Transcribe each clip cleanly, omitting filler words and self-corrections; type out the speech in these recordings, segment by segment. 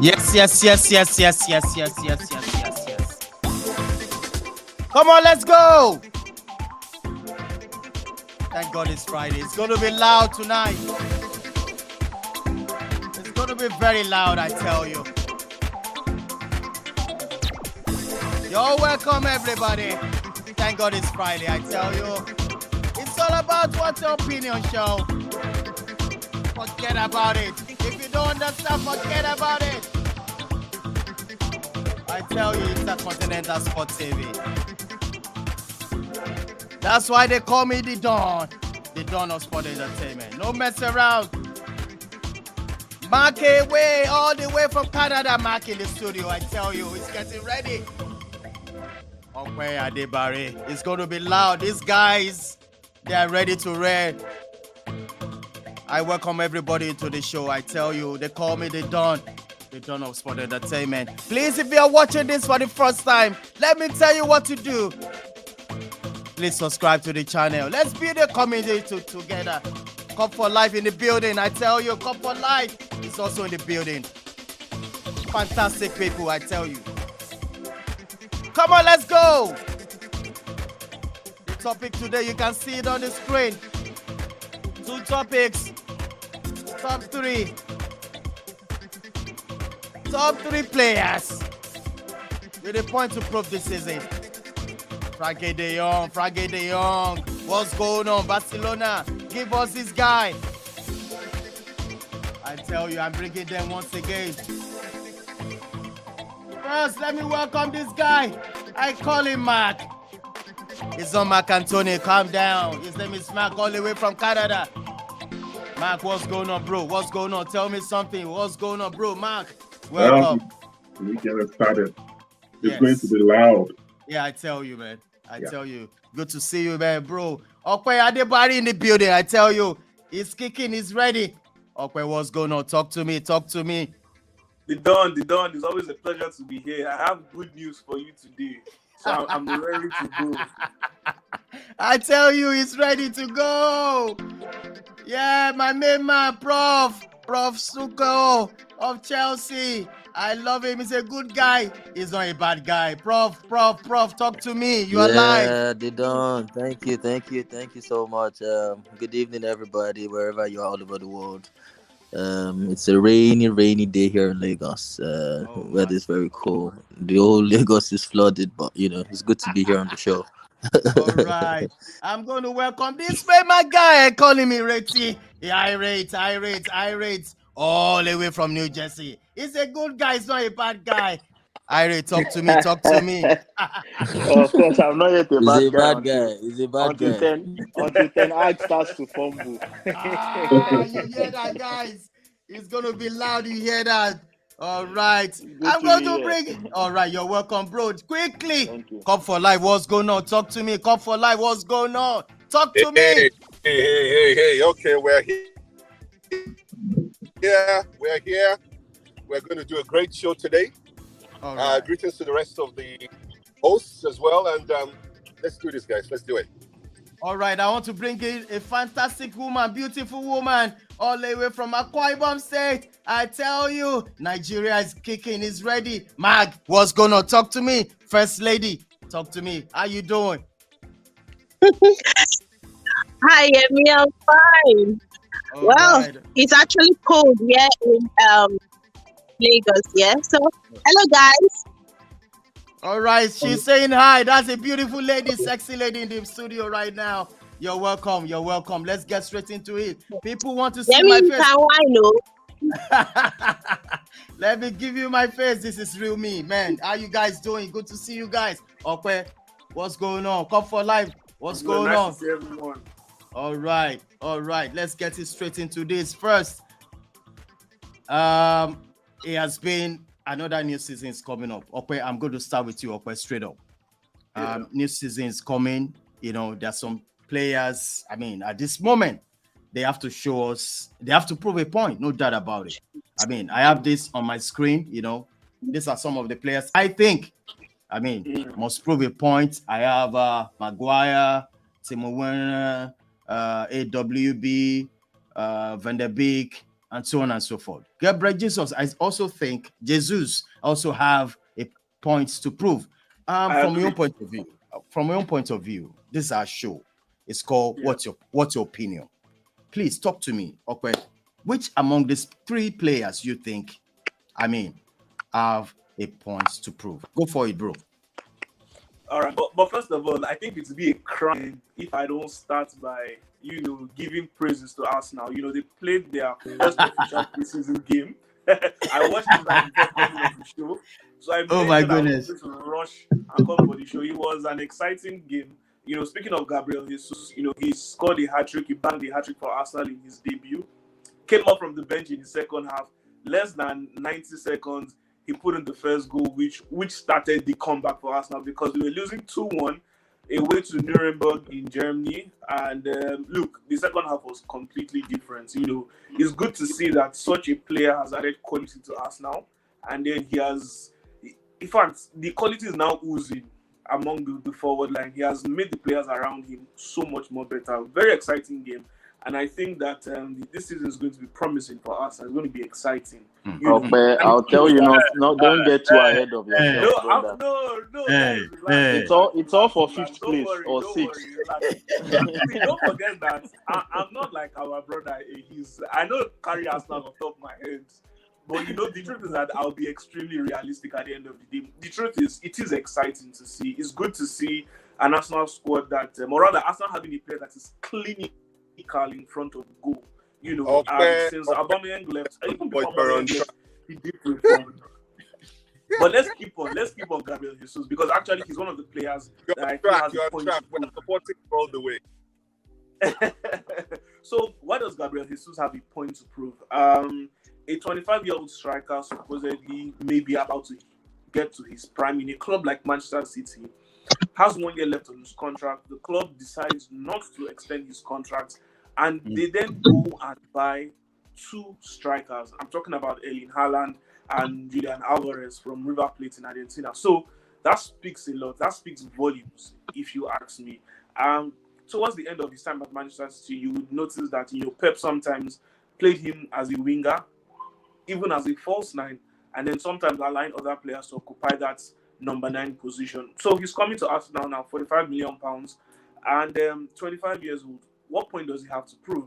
Yes. Come on, let's go. Thank God it's Friday. It's going to be loud tonight. It's going to be very loud, I tell you. You're welcome, everybody. Thank God it's Friday, I tell you. It's all about What's Your Opinion show. Forget about it. If you don't understand, forget about it. I tell you, it's a Continental Sports TV. That's why they call me the Don of Sport Entertainment. No mess around. Mark away, all the way from Canada. Mark in the studio, I tell you, he's getting ready. Okay, Adebare, it's going to be loud. These guys, they are ready to raid. I welcome everybody to the show. I tell you, they call me the Don of Sport Entertainment. Please, if you are watching this for the first time, let me tell you what to do. Please subscribe to the channel. Let's build a community together. Cup for Life in the building. I tell you, Cup for Life is also in the building. Fantastic people, I tell you. Come on, let's go. The topic today, you can see it on the screen. 2 topics. Top 3 players with a point to prove this season. Frankie de Jong. What's going on, Barcelona? Give us this guy. I tell you, I'm bringing them once again. First, let me welcome this guy. I call him Mark. It's not Mark Anthony. Calm down. His name is Mark, all the way from Canada. Mark, what's going on, bro? What's going on? Tell me something. What's going on, bro? Mark, welcome. We get it started. It's going to be loud. Yeah, I tell you, man. I tell you. Good to see you, man, bro. Okay, Adebari in the building. I tell you, he's kicking. He's ready. Okay, what's going on? Talk to me. The Don. It's always a pleasure to be here. I have good news for you today. So I'm ready to go. I tell you, he's ready to go. Yeah, my main man, Prof Suko of Chelsea. I love him. He's a good guy. He's not a bad guy. Prof, talk to me. You are live. Yeah, the Don. Thank you so much. Good evening, everybody, wherever you are all over the world. It's a rainy day here in Lagos. Weather is very cool. The whole Lagos is flooded, but it's good to be here on the show. All right. I'm going to welcome this way, my guy, calling me Reti. I rate. All the way from New Jersey. He's a good guy. He's not a bad guy. Irate, talk to me. Of course, I'm not yet a bad guy. He's a bad guy. Until 10 Ag starts to fumble. You hear that, guys? It's going to be loud. You hear that? All right. I'm going to bring it. All right. You're welcome, bro. Quickly. Come for life. What's going on? Talk to me. Come for life. What's going on? Talk to me. Hey. Okay, we're here. Yeah, we're here. We're going to do a great show today. All right. Greetings to the rest of the hosts as well. And let's do this, guys. Let's do it. All right. I want to bring in a fantastic woman, beautiful woman, all the way from Akwa Ibom State. I tell you, Nigeria is kicking. Is ready. Mag, what's going on? Talk to me. First lady, talk to me. How you doing? Hi, Emmy. I'm fine. All right. It's actually cold here in Lagos, yeah. So, hello, guys. All right, she's saying hi. That's a beautiful lady, sexy lady in the studio right now. You're welcome. Let's get straight into it. People want to see my face. I know. Let me give you my face. This is real me, man. How you guys doing? Good to see you guys. Okay, what's going on? Come for life. What's going on? Nice to see everyone. All right. Let's get it straight into this first. It has been another new season is coming up. Okay, I'm going to start with you. Okay, straight up. New season is coming. There's some players. I mean, at this moment, they have to show us. They have to prove a point. No doubt about it. I mean, I have this on my screen. These are some of the players I think. I mean, must prove a point. I have Maguire, Timo Werner, AWB, Van der Beek, and so on and so forth. Gabriel Jesus, I also think Jesus also have a point to prove. From your point of view, this is our show. It's called What's Your Opinion? Please talk to me, okay? Which among these three players you think, have a point to prove? Go for it, bro. All right, but first of all, I think it would be a crime if I don't start by giving praises to Arsenal. They played their first official preseason game. I watched it right before coming on the show, so I made sure that I was going to rush and come for the show. It was an exciting game. Speaking of Gabriel Jesus, he scored a hat-trick. He banged a hat-trick for Arsenal in his debut. Came up from the bench in the second half. Less than 90 seconds, he put in the first goal, which started the comeback for Arsenal because we were losing 2-1 away to Nuremberg in Germany. And look, the second half was completely different. It's good to see that such a player has added quality to Arsenal. And then in fact, the quality is now oozing among the forward line. He has made the players around him so much more better. Very exciting game. And I think that this season is going to be promising for us. It's going to be exciting. I'll tell you, don't get too ahead of yourself. It's all for fifth place or sixth. Don't forget that I'm not like our brother. I know carry Arsenal on top of my head. But the truth is that I'll be extremely realistic at the end of the day. The truth is, it is exciting to see. It's good to see an Arsenal squad that, or rather, Arsenal having a player that is clinical in front of goal. Since Aubameyang left, even before Aubameyang left, he did perform. But let's keep on Gabriel Jesus because actually he's one of the players that I think has a point to prove. We're supporting all the way. So why does Gabriel Jesus have a point to prove? A 25-year-old striker supposedly may be about to get to his prime in a club like Manchester City, has 1 year left on his contract. The club decides not to extend his contract, and they then go and buy two strikers. I'm talking about Erling Haaland and Julian Alvarez from River Plate in Argentina. So that speaks a lot. That speaks volumes, if you ask me. Towards the end of his time at Manchester City, you would notice that Pep sometimes played him as a winger, even as a false nine, and then sometimes allowing other players to occupy that number 9 position. So he's coming to Arsenal now, £45 million, and 25 years old. What point does he have to prove?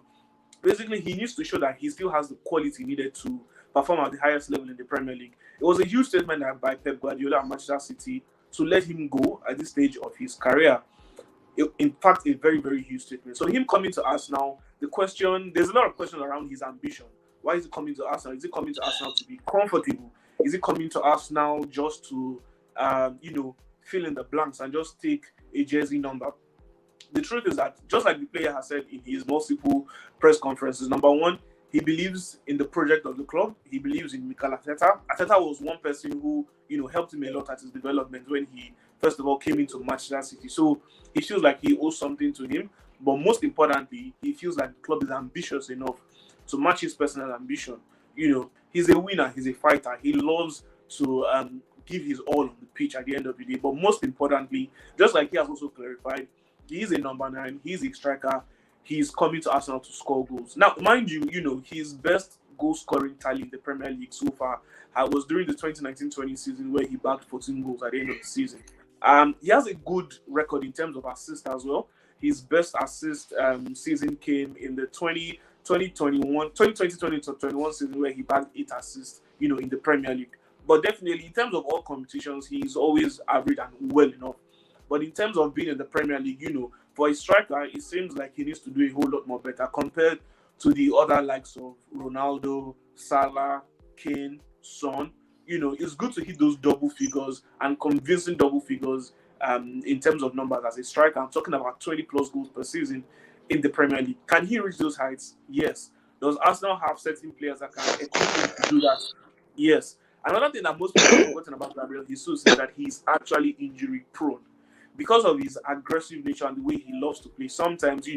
Basically, he needs to show that he still has the quality needed to perform at the highest level in the Premier League. It was a huge statement by Pep Guardiola at Manchester City to let him go at this stage of his career. In fact, a very, very huge statement. So him coming to Arsenal, there's a lot of questions around his ambition. Why is he coming to Arsenal? Is he coming to Arsenal to be comfortable? Is he coming to Arsenal just to, fill in the blanks and just take a jersey number? The truth is that, just like the player has said in his multiple press conferences, number one, he believes in the project of the club. He believes in Mikel Arteta. Arteta was one person who, helped him a lot at his development when he, first of all, came into Manchester City. So he feels like he owes something to him. But most importantly, he feels like the club is ambitious enough to match his personal ambition. He's a winner. He's a fighter. He loves to give his all on the pitch at the end of the day. But most importantly, just like he has also clarified, he is a number 9. He's a striker. He's coming to Arsenal to score goals. Now, mind you, his best goal-scoring tally in the Premier League so far was during the 2019-20 season where he bagged 14 goals at the end of the season. He has a good record in terms of assists as well. His best assist season came in the 2020-21 season where he bagged 8 assists, in the Premier League. But definitely, in terms of all competitions, he's always average and well enough. But in terms of being in the Premier League, for a striker, it seems like he needs to do a whole lot more better compared to the other likes of Ronaldo, Salah, Kane, Son. It's good to hit those double figures and convincing double figures in terms of numbers as a striker. I'm talking about 20 plus goals per season in the Premier League. Can he reach those heights? Yes. Does Arsenal have certain players that can equip him to do that? Yes. Another thing that most people have forgotten about Gabriel Jesus is that he's actually injury prone. Because of his aggressive nature and the way he loves to play, sometimes,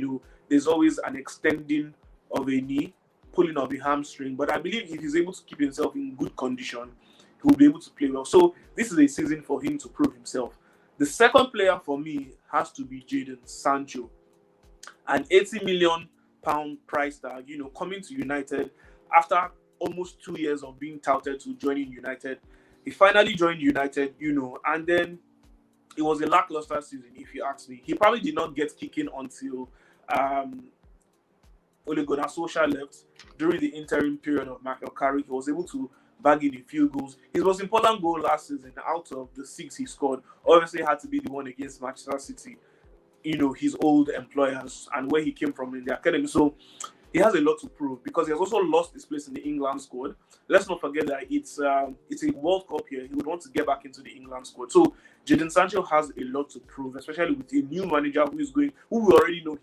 there's always an extending of a knee, pulling of a hamstring. But I believe if he's able to keep himself in good condition, he will be able to play well. So this is a season for him to prove himself. The second player for me has to be Jadon Sancho. An £80 million price tag, coming to United after almost 2 years of being touted to joining United, he finally joined United, and then it was a lackluster season, if you ask me. He probably did not get kicking until Ole Gunnar Solskjaer left. During the interim period of Michael Carrick, he was able to bag in a few goals. His most important goal last season, out of the 6 he scored, obviously had to be the one against Manchester City, his old employers and where he came from in the academy. So he has a lot to prove because he has also lost his place in the England squad. Let's not forget that it's a World Cup here. He would want to get back into the England squad. So Jadon Sancho has a lot to prove, especially with a new manager who we already know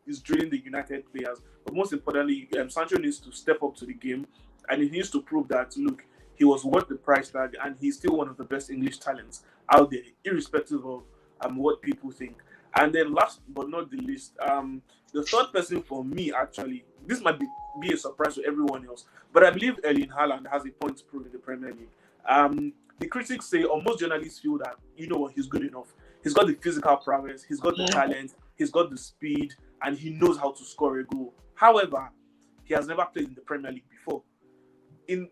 he's drilling the United players. But most importantly, Sancho needs to step up to the game, and he needs to prove that, look, he was worth the price tag, and he's still one of the best English talents out there, irrespective of what people think. And then last but not the least, the third person for me, actually, this might be a surprise to everyone else, but I believe Erling Haaland has a point to prove in the Premier League. The critics say, or most journalists feel that, he's good enough. He's got the physical prowess, he's got the talent, he's got the speed, and he knows how to score a goal. However, he has never played in the Premier League before. In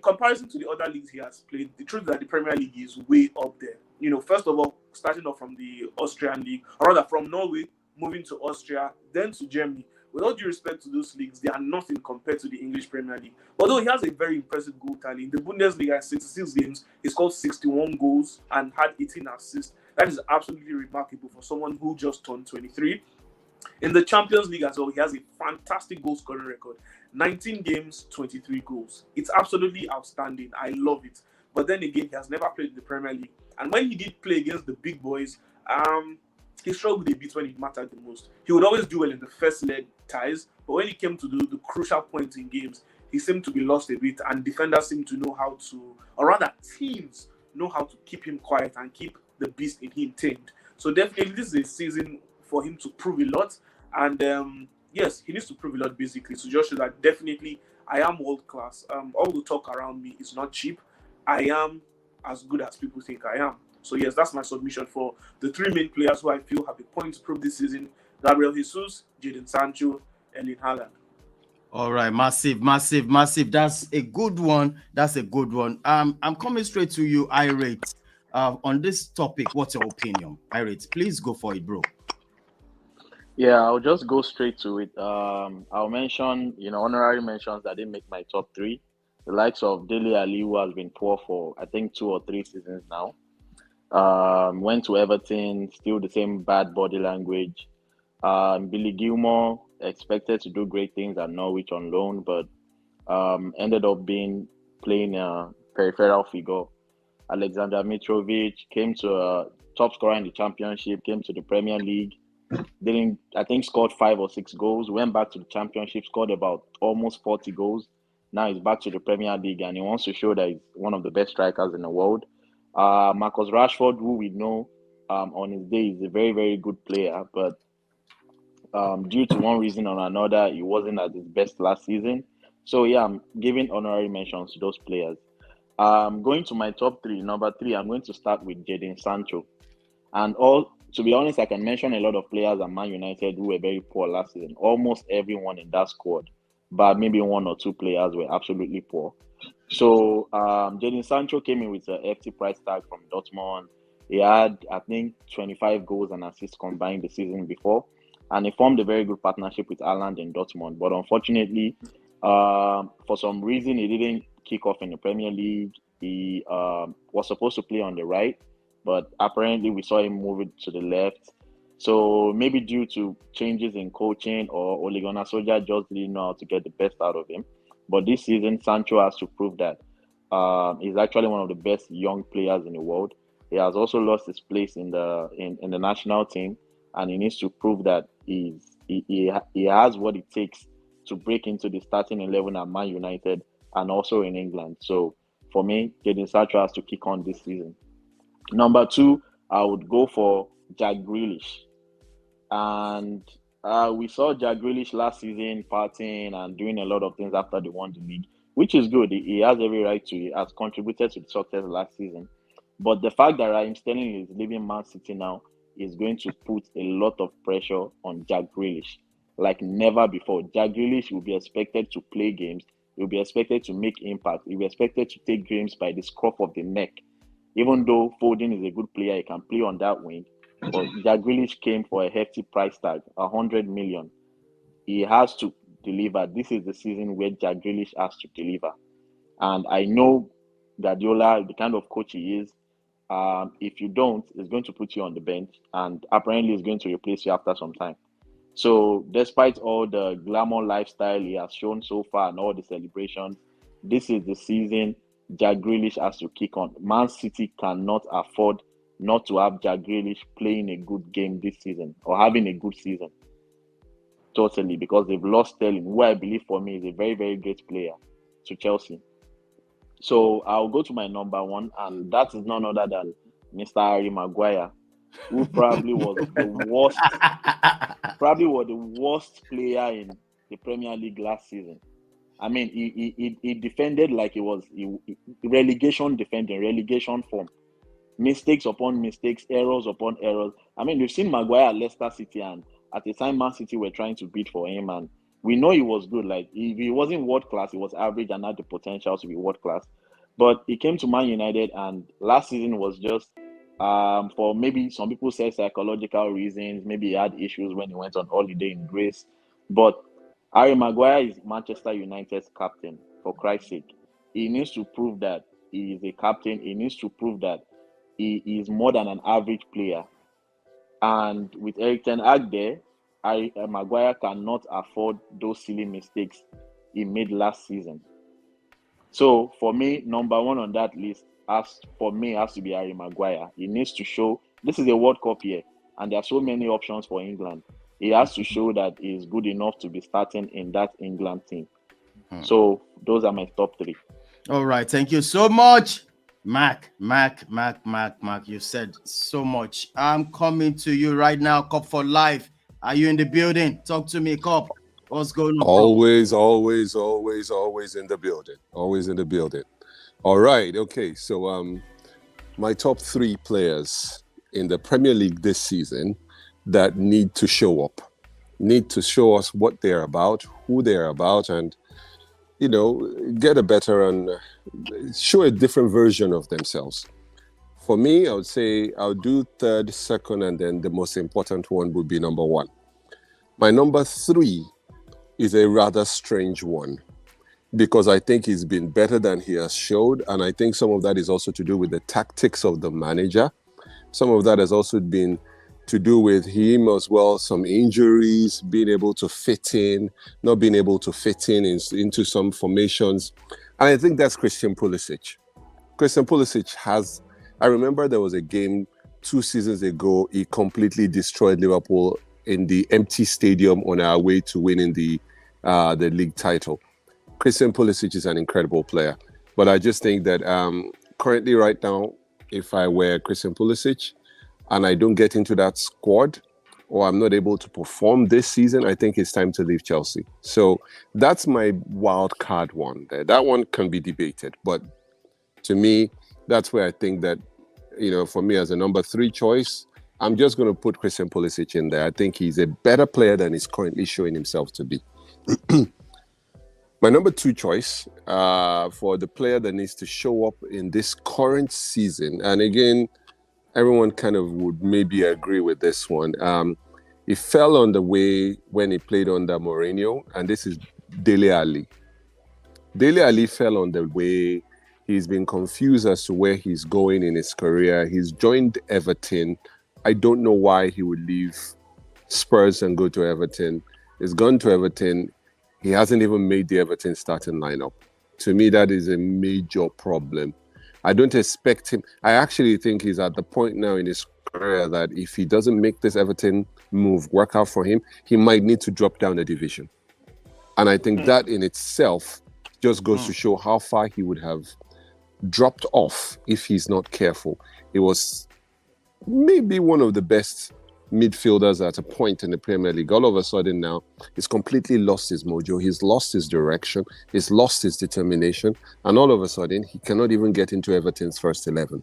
comparison to the other leagues he has played, the truth is that the Premier League is way up there. First of all, starting off from the Austrian league, or rather from Norway, moving to Austria, then to Germany. With all due respect to those leagues, they are nothing compared to the English Premier League. Although he has a very impressive goal tally. In the Bundesliga, 66 games, he scored 61 goals and had 18 assists. That is absolutely remarkable for someone who just turned 23. In the Champions League as well, he has a fantastic goal scoring record. 19 games, 23 goals. It's absolutely outstanding. I love it. But then again, he has never played in the Premier League. And when he did play against the big boys, he struggled a bit when it mattered the most. He would always do well in the first leg ties, but when it came to the crucial points in games, he seemed to be lost a bit, and defenders seem to know how to, or rather teams know how to keep him quiet and keep the beast in him tamed. So definitely this is a season for him to prove a lot, and yes, he needs to prove a lot basically. So just show that definitely I am world class. All the talk around me is not cheap. I am as good as people think I am. So yes, that's my submission for the 3 main players who I feel have a point to prove this season: Gabriel Jesus, Jadon Sancho, Erling Haaland. All right, massive. That's a good one. I'm coming straight to you, Irate. On this topic, what's your opinion? Irate, please go for it, bro. Yeah, I'll just go straight to it. I'll mention, honorary mentions that didn't make my top 3. The likes of Dele Alli, who has been poor for, I think, 2 or 3 seasons now. Went to Everton, still the same bad body language. Billy Gilmore, expected to do great things at Norwich on loan, but ended up playing a peripheral figure. Alexander Mitrovic came to a top scorer in the Championship, came to the Premier League, scored 5 or 6 goals, went back to the Championship, scored about almost 40 goals. Now he's back to the Premier League, and he wants to show that he's one of the best strikers in the world. Marcus Rashford, who we know on his day is a very, very good player, but due to one reason or another, he wasn't at his best last season. So yeah, I'm giving honorary mentions to those players. Going to my top 3, number 3, I'm going to start with Jadon Sancho. And to be honest, I can mention a lot of players at Man United who were very poor last season. Almost everyone in that squad, but maybe 1 or 2 players were absolutely poor. So Jadon Sancho came in with a hefty price tag from Dortmund. He had, I think, 25 goals and assists combined the season before, and he formed a very good partnership with Haaland in Dortmund. But unfortunately, for some reason, he didn't kick off in the Premier League. He was supposed to play on the right, but apparently we saw him move it to the left. So maybe due to changes in coaching, or Ole Gunnar Solskjaer just didn't know how to get the best out of him. But this season, Sancho has to prove that he's actually one of the best young players in the world. He has also lost his place in the national team, and he needs to prove that he has what it takes to break into the starting 11 at Man United and also in England. So for me, Jadon Sancho has to kick on this season. Number 2, I would go for Jack Grealish. And we saw Jack Grealish last season partying and doing a lot of things after they won the league, which is good. He has every right to. He has contributed to the success last season. But the fact that Raheem Sterling is leaving Man City now is going to put a lot of pressure on Jack Grealish, like never before. Jack Grealish will be expected to play games he'll be expected to make impact. He'll be expected to take games by the scruff of the neck. Even though Foden is a good player, he can play on that wing. But Jack Grealish came for a hefty price tag, 100 million. He has to deliver. This is the season where Jack Grealish has to deliver. And I know Guardiola, the kind of coach he is, if you don't, he's going to put you on the bench, and apparently he's going to replace you after some time. So despite all the glamour lifestyle he has shown so far and all the celebrations, this is the season Jack Grealish has to kick on. Man City cannot afford not to have Jack Grealish playing a good game this season or having a good season. Totally, because they've lost Sterling, who I believe for me is a very, very great player, to Chelsea. So I'll go to my number one, and that is none other than Mr. Harry Maguire, who probably was the worst player in the Premier League last season. I mean, he defended like it was relegation defending, relegation form. Mistakes upon mistakes, errors upon errors. I mean, we've seen Maguire at Leicester City, and at the time Man City were trying to bid for him, and we know he was good. Like, if he wasn't world class, he was average and had the potential to be world class. But he came to Man United, and last season was just for maybe some people say psychological reasons. Maybe he had issues when he went on holiday in Greece. But Harry Maguire is Manchester United's captain, for Christ's sake. He needs to prove that he is a captain. He needs to prove that he is more than an average player. And with Erik ten Hag there, Maguire cannot afford those silly mistakes he made last season. So for me, number one on that list has to be Harry Maguire. He needs to show this is a World Cup year, and there are so many options for England. He has to show that he is good enough to be starting in that England team. So those are my top three. All right, thank you so much, Mac. You said so much. I'm coming to you right now, Cop for Life. Are you in the building? Talk to me, Cop. What's going on? Always in the building. Always in the building. All right. Okay. So my top three players in the Premier League this season that need to show up, need to show us what they're about, who they're about, and, you know, get a better and show a different version of themselves. For me, I would say I'll do third, second, and then the most important one would be number one. My number three is a rather strange one, because I think he's been better than he has showed. And I think some of that is also to do with the tactics of the manager. Some of that has also been to do with him as well, some injuries, being able to fit in, not being able to fit in into some formations. And I think that's Christian Pulisic. Christian Pulisic I remember there was a game 2 seasons ago, he completely destroyed Liverpool in the empty stadium on our way to winning the league title. Christian Pulisic is an incredible player. But I just think that currently right now, if I were Christian Pulisic and I don't get into that squad, or I'm not able to perform this season, I think it's time to leave Chelsea. So that's my wild card one there. That one can be debated. But to me, that's where I think that, you know, for me as a number three choice, I'm just going to put Christian Pulisic in there. I think he's a better player than he's currently showing himself to be. My number two choice for the player that needs to show up in this current season, and again, everyone kind of would maybe agree with this one. He fell on the way when he played under Mourinho, and this is Dele Alli. Dele Alli fell on the way. He's been confused as to where he's going in his career. He's joined Everton. I don't know why he would leave Spurs and go to Everton. He's gone to Everton. He hasn't even made the Everton starting lineup. To me, that is a major problem. I don't expect him. I actually think he's at the point now in his career that if he doesn't make this Everton move work out for him, he might need to drop down a division. And I think that in itself just goes to show how far he would have dropped off if he's not careful. He was maybe one of the best midfielders at a point in the Premier League. All of a sudden now, he's completely lost his mojo. He's lost his direction. He's lost his determination. And all of a sudden, he cannot even get into Everton's first 11.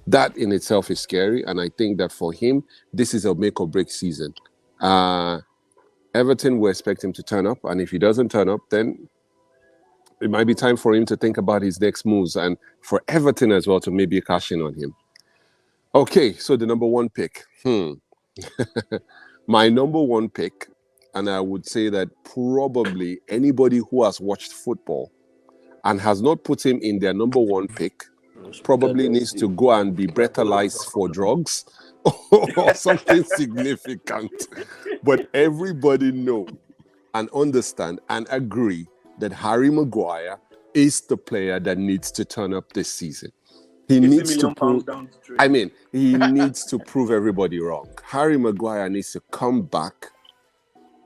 That in itself is scary. And I think that for him, this is a make or break season. Everton will expect him to turn up. And if he doesn't turn up, then it might be time for him to think about his next moves, and for Everton as well to maybe cash in on him. Okay, so the number one pick. My number one pick, and I would say that probably anybody who has watched football and has not put him in their number one pick probably needs to go and be breathalyzed for drugs or something significant. But everybody know and understand and agree that Harry Maguire is the player that needs to turn up this season. He needs to prove. I mean, he needs to prove everybody wrong. Harry Maguire needs to come back,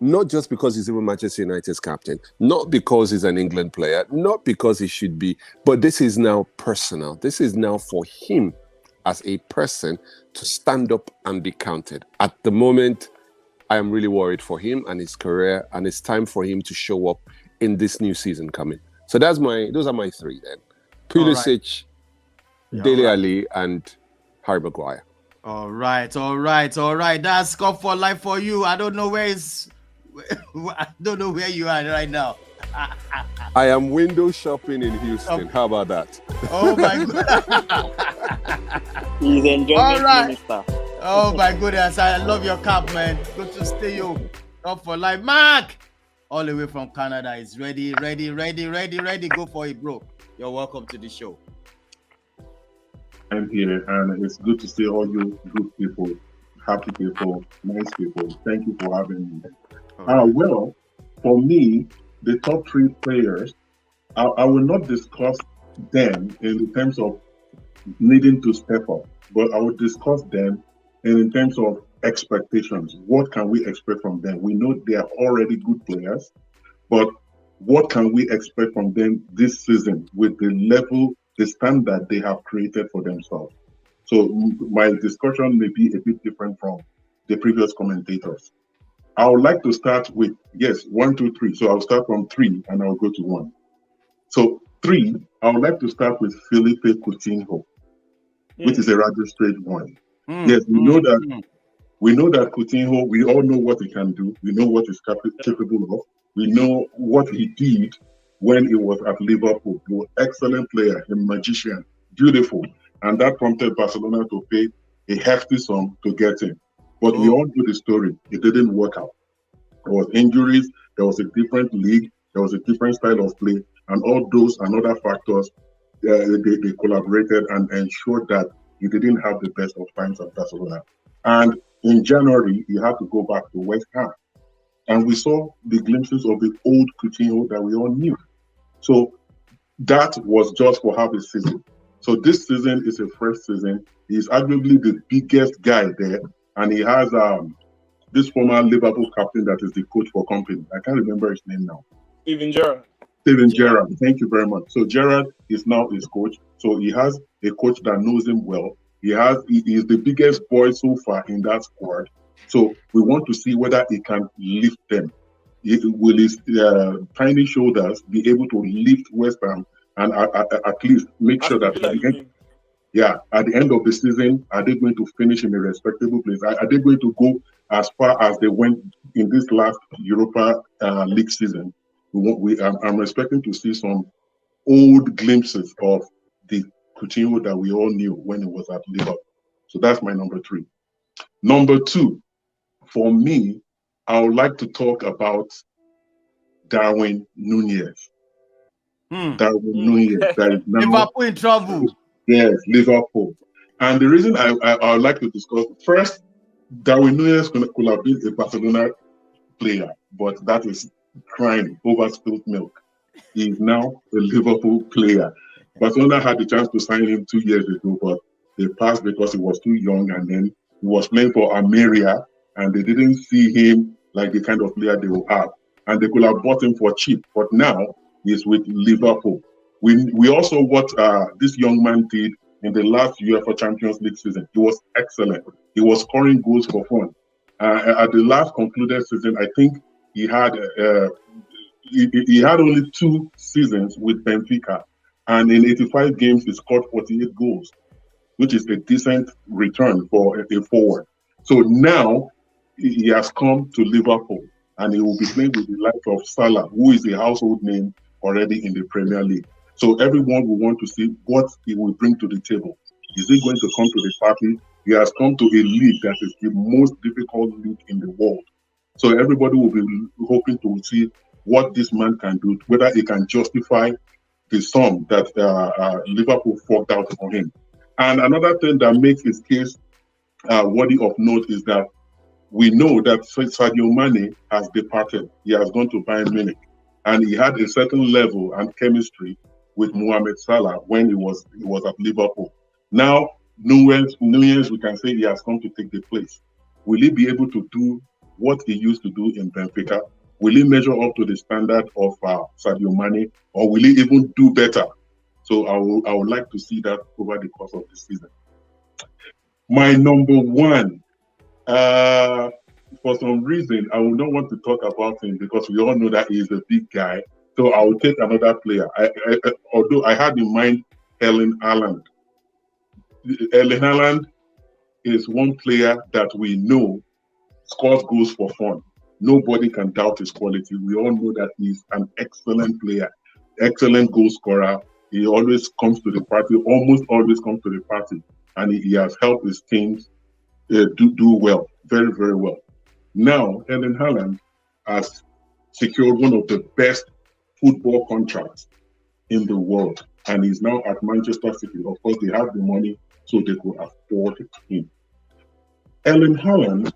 not just because he's even Manchester United's captain, not because he's an England player, not because he should be, but this is now personal. This is now for him as a person to stand up and be counted. At the moment, I am really worried for him and his career, and it's time for him to show up in this new season coming. So those are my three then. Pulisic, Dele Alli, and Harry Maguire. All right. That's Score for Life for you. I don't know where you are right now. I am window shopping in Houston. How about that? Oh my goodness. He's enjoying All right. Minister. Oh my goodness. I love your cap, man. Good to see you. Score for Life. Mark, all the way from Canada, is ready. Go for it, bro. You're welcome to the show. I'm here, and it's good to see all you good people, happy people, nice people. Thank you for having me. Well, for me, the top three players, I will not discuss them in terms of needing to step up, but I will discuss them in terms of expectations. What can we expect from them? We know they are already good players, but what can we expect from them this season with the standard they have created for themselves? So my discussion may be a bit different from the previous commentators. I would like to start with, 1, 2, 3. So I'll start from 3 and I'll go to 1. So 3, I would like to start with Felipe Coutinho, which is a rather straight one. Yes, we know that Coutinho, we all know what he can do. We know what he's capable of. We know what he did when he was at Liverpool. He was an excellent player, a magician, beautiful. And that prompted Barcelona to pay a hefty sum to get him. But we all know the story. It didn't work out. There was injuries. There was a different league. There was a different style of play. And all those and other factors, they collaborated and ensured that he didn't have the best of times at Barcelona. And in January, he had to go back to West Ham. And we saw the glimpses of the old Coutinho that we all knew. So that was just for half a season. So this season is a fresh season. He's arguably the biggest guy there. And he has this former Liverpool captain that is the coach for company. I can't remember his name now. Steven Gerrard. Steven Gerrard. Thank you very much. So Gerrard is now his coach. So he has a coach that knows him well. He is the biggest boy so far in that squad. So we want to see whether he can lift them. Will his tiny shoulders be able to lift West Ham and at least make sure that at the end of the season, are they going to finish in a respectable place? Are they going to go as far as they went in this last Europa League season? I'm expecting to see some old glimpses of the Coutinho that we all knew when he was at Liverpool. So that's my number 3. Number 2, for me, I would like to talk about Darwin Núñez. Darwin Núñez. That is now, Liverpool in trouble. Yes, Liverpool. And the reason I would like to discuss, first, Darwin Núñez could have been a Barcelona player, but that is crying over spilled milk. He is now a Liverpool player. Barcelona had the chance to sign him 2 years ago, but they passed because he was too young, and then he was playing for Almeria, and they didn't see him like the kind of player they will have. And they could have bought him for cheap, but now he's with Liverpool. We also what this young man did in the last UEFA Champions League season. He was excellent. He was scoring goals for fun. At the last concluded season, I think he had only 2 seasons with Benfica, and in 85 games he scored 48 goals, which is a decent return for a forward. So now he has come to Liverpool, and he will be playing with the likes of Salah, who is a household name already in the Premier League. So everyone will want to see what he will bring to the table. Is he going to come to the party? He has come to a league that is the most difficult league in the world. So everybody will be hoping to see what this man can do, whether he can justify the sum that Liverpool forked out for him. And another thing that makes his case worthy of note is that we know that Sadio Mane has departed. He has gone to Bayern Munich, and he had a certain level and chemistry with Mohamed Salah when he was at Liverpool. Now, Nunes, we can say he has come to take the place. Will he be able to do what he used to do in Benfica? Will he measure up to the standard of Sadio Mane, or will he even do better? So I would like to see that over the course of the season. My number one, for some reason, I would not want to talk about him because we all know that he is a big guy. So I will take another player. Although I had in mind Erling Haaland. Erling Haaland is one player that we know scores goals for fun. Nobody can doubt his quality. We all know that he's an excellent player, excellent goal scorer. He always comes to the party, almost always comes to the party, and he has helped his teams do well, very, very well. Now, Erling Haaland has secured one of the best football contracts in the world, and he's now at Manchester City. Of course, they have the money, so they could afford him. Erling Haaland,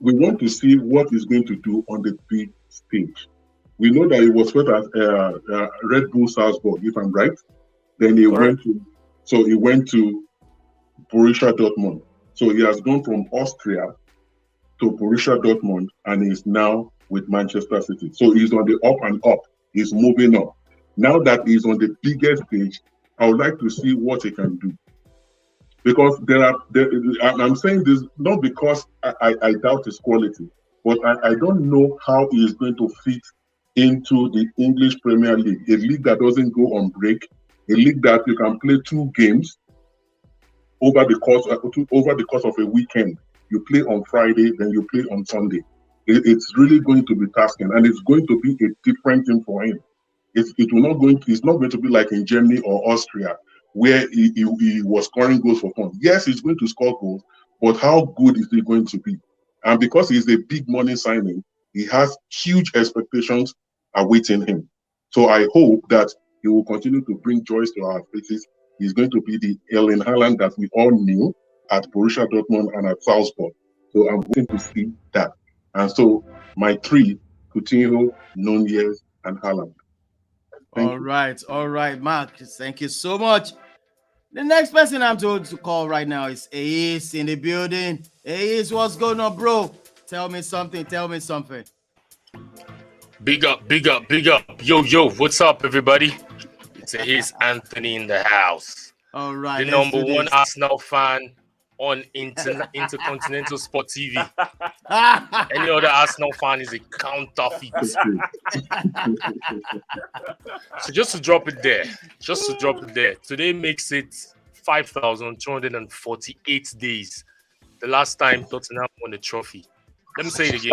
we want to see what he's going to do on the big stage. We know that he was first at Red Bull Salzburg, if I'm right. Then he went to Borussia Dortmund. So he has gone from Austria to Borussia Dortmund, and he's now with Manchester City. So he's on the up and up. He's moving up. Now that he's on the biggest stage, I would like to see what he can do. Because I'm saying this not because I doubt his quality, but I don't know how he is going to fit into the English Premier League, a league that doesn't go on break, a league that you can play 2 games over the course of a weekend. You play on Friday, then you play on Sunday. It's really going to be tasking, and it's going to be a different thing for him. It's not going to be like in Germany or Austria, where he was scoring goals for fun. Yes, he's going to score goals, but how good is he going to be? And because he's a big money signing, he has huge expectations awaiting him. So I hope that he will continue to bring joy to our faces. He's going to be the Erling Haaland that we all knew at Borussia Dortmund and at Salzburg. So I'm waiting to see that. And so my 3, Coutinho, Nunez, and Haaland. All right, Mark. Thank you so much. The next person I'm told to call right now is Ace in the building. Ace, what's going on, bro? Tell me something. Big up. Yo, what's up, everybody? It's Ace Anthony in the house. All right. The number 1 Arsenal fan on Intercontinental Sport TV. Any other Arsenal fan is a counterfeit. So just to drop it there. Today makes it 5,248 days. The last time Tottenham won the trophy. Let me say it again.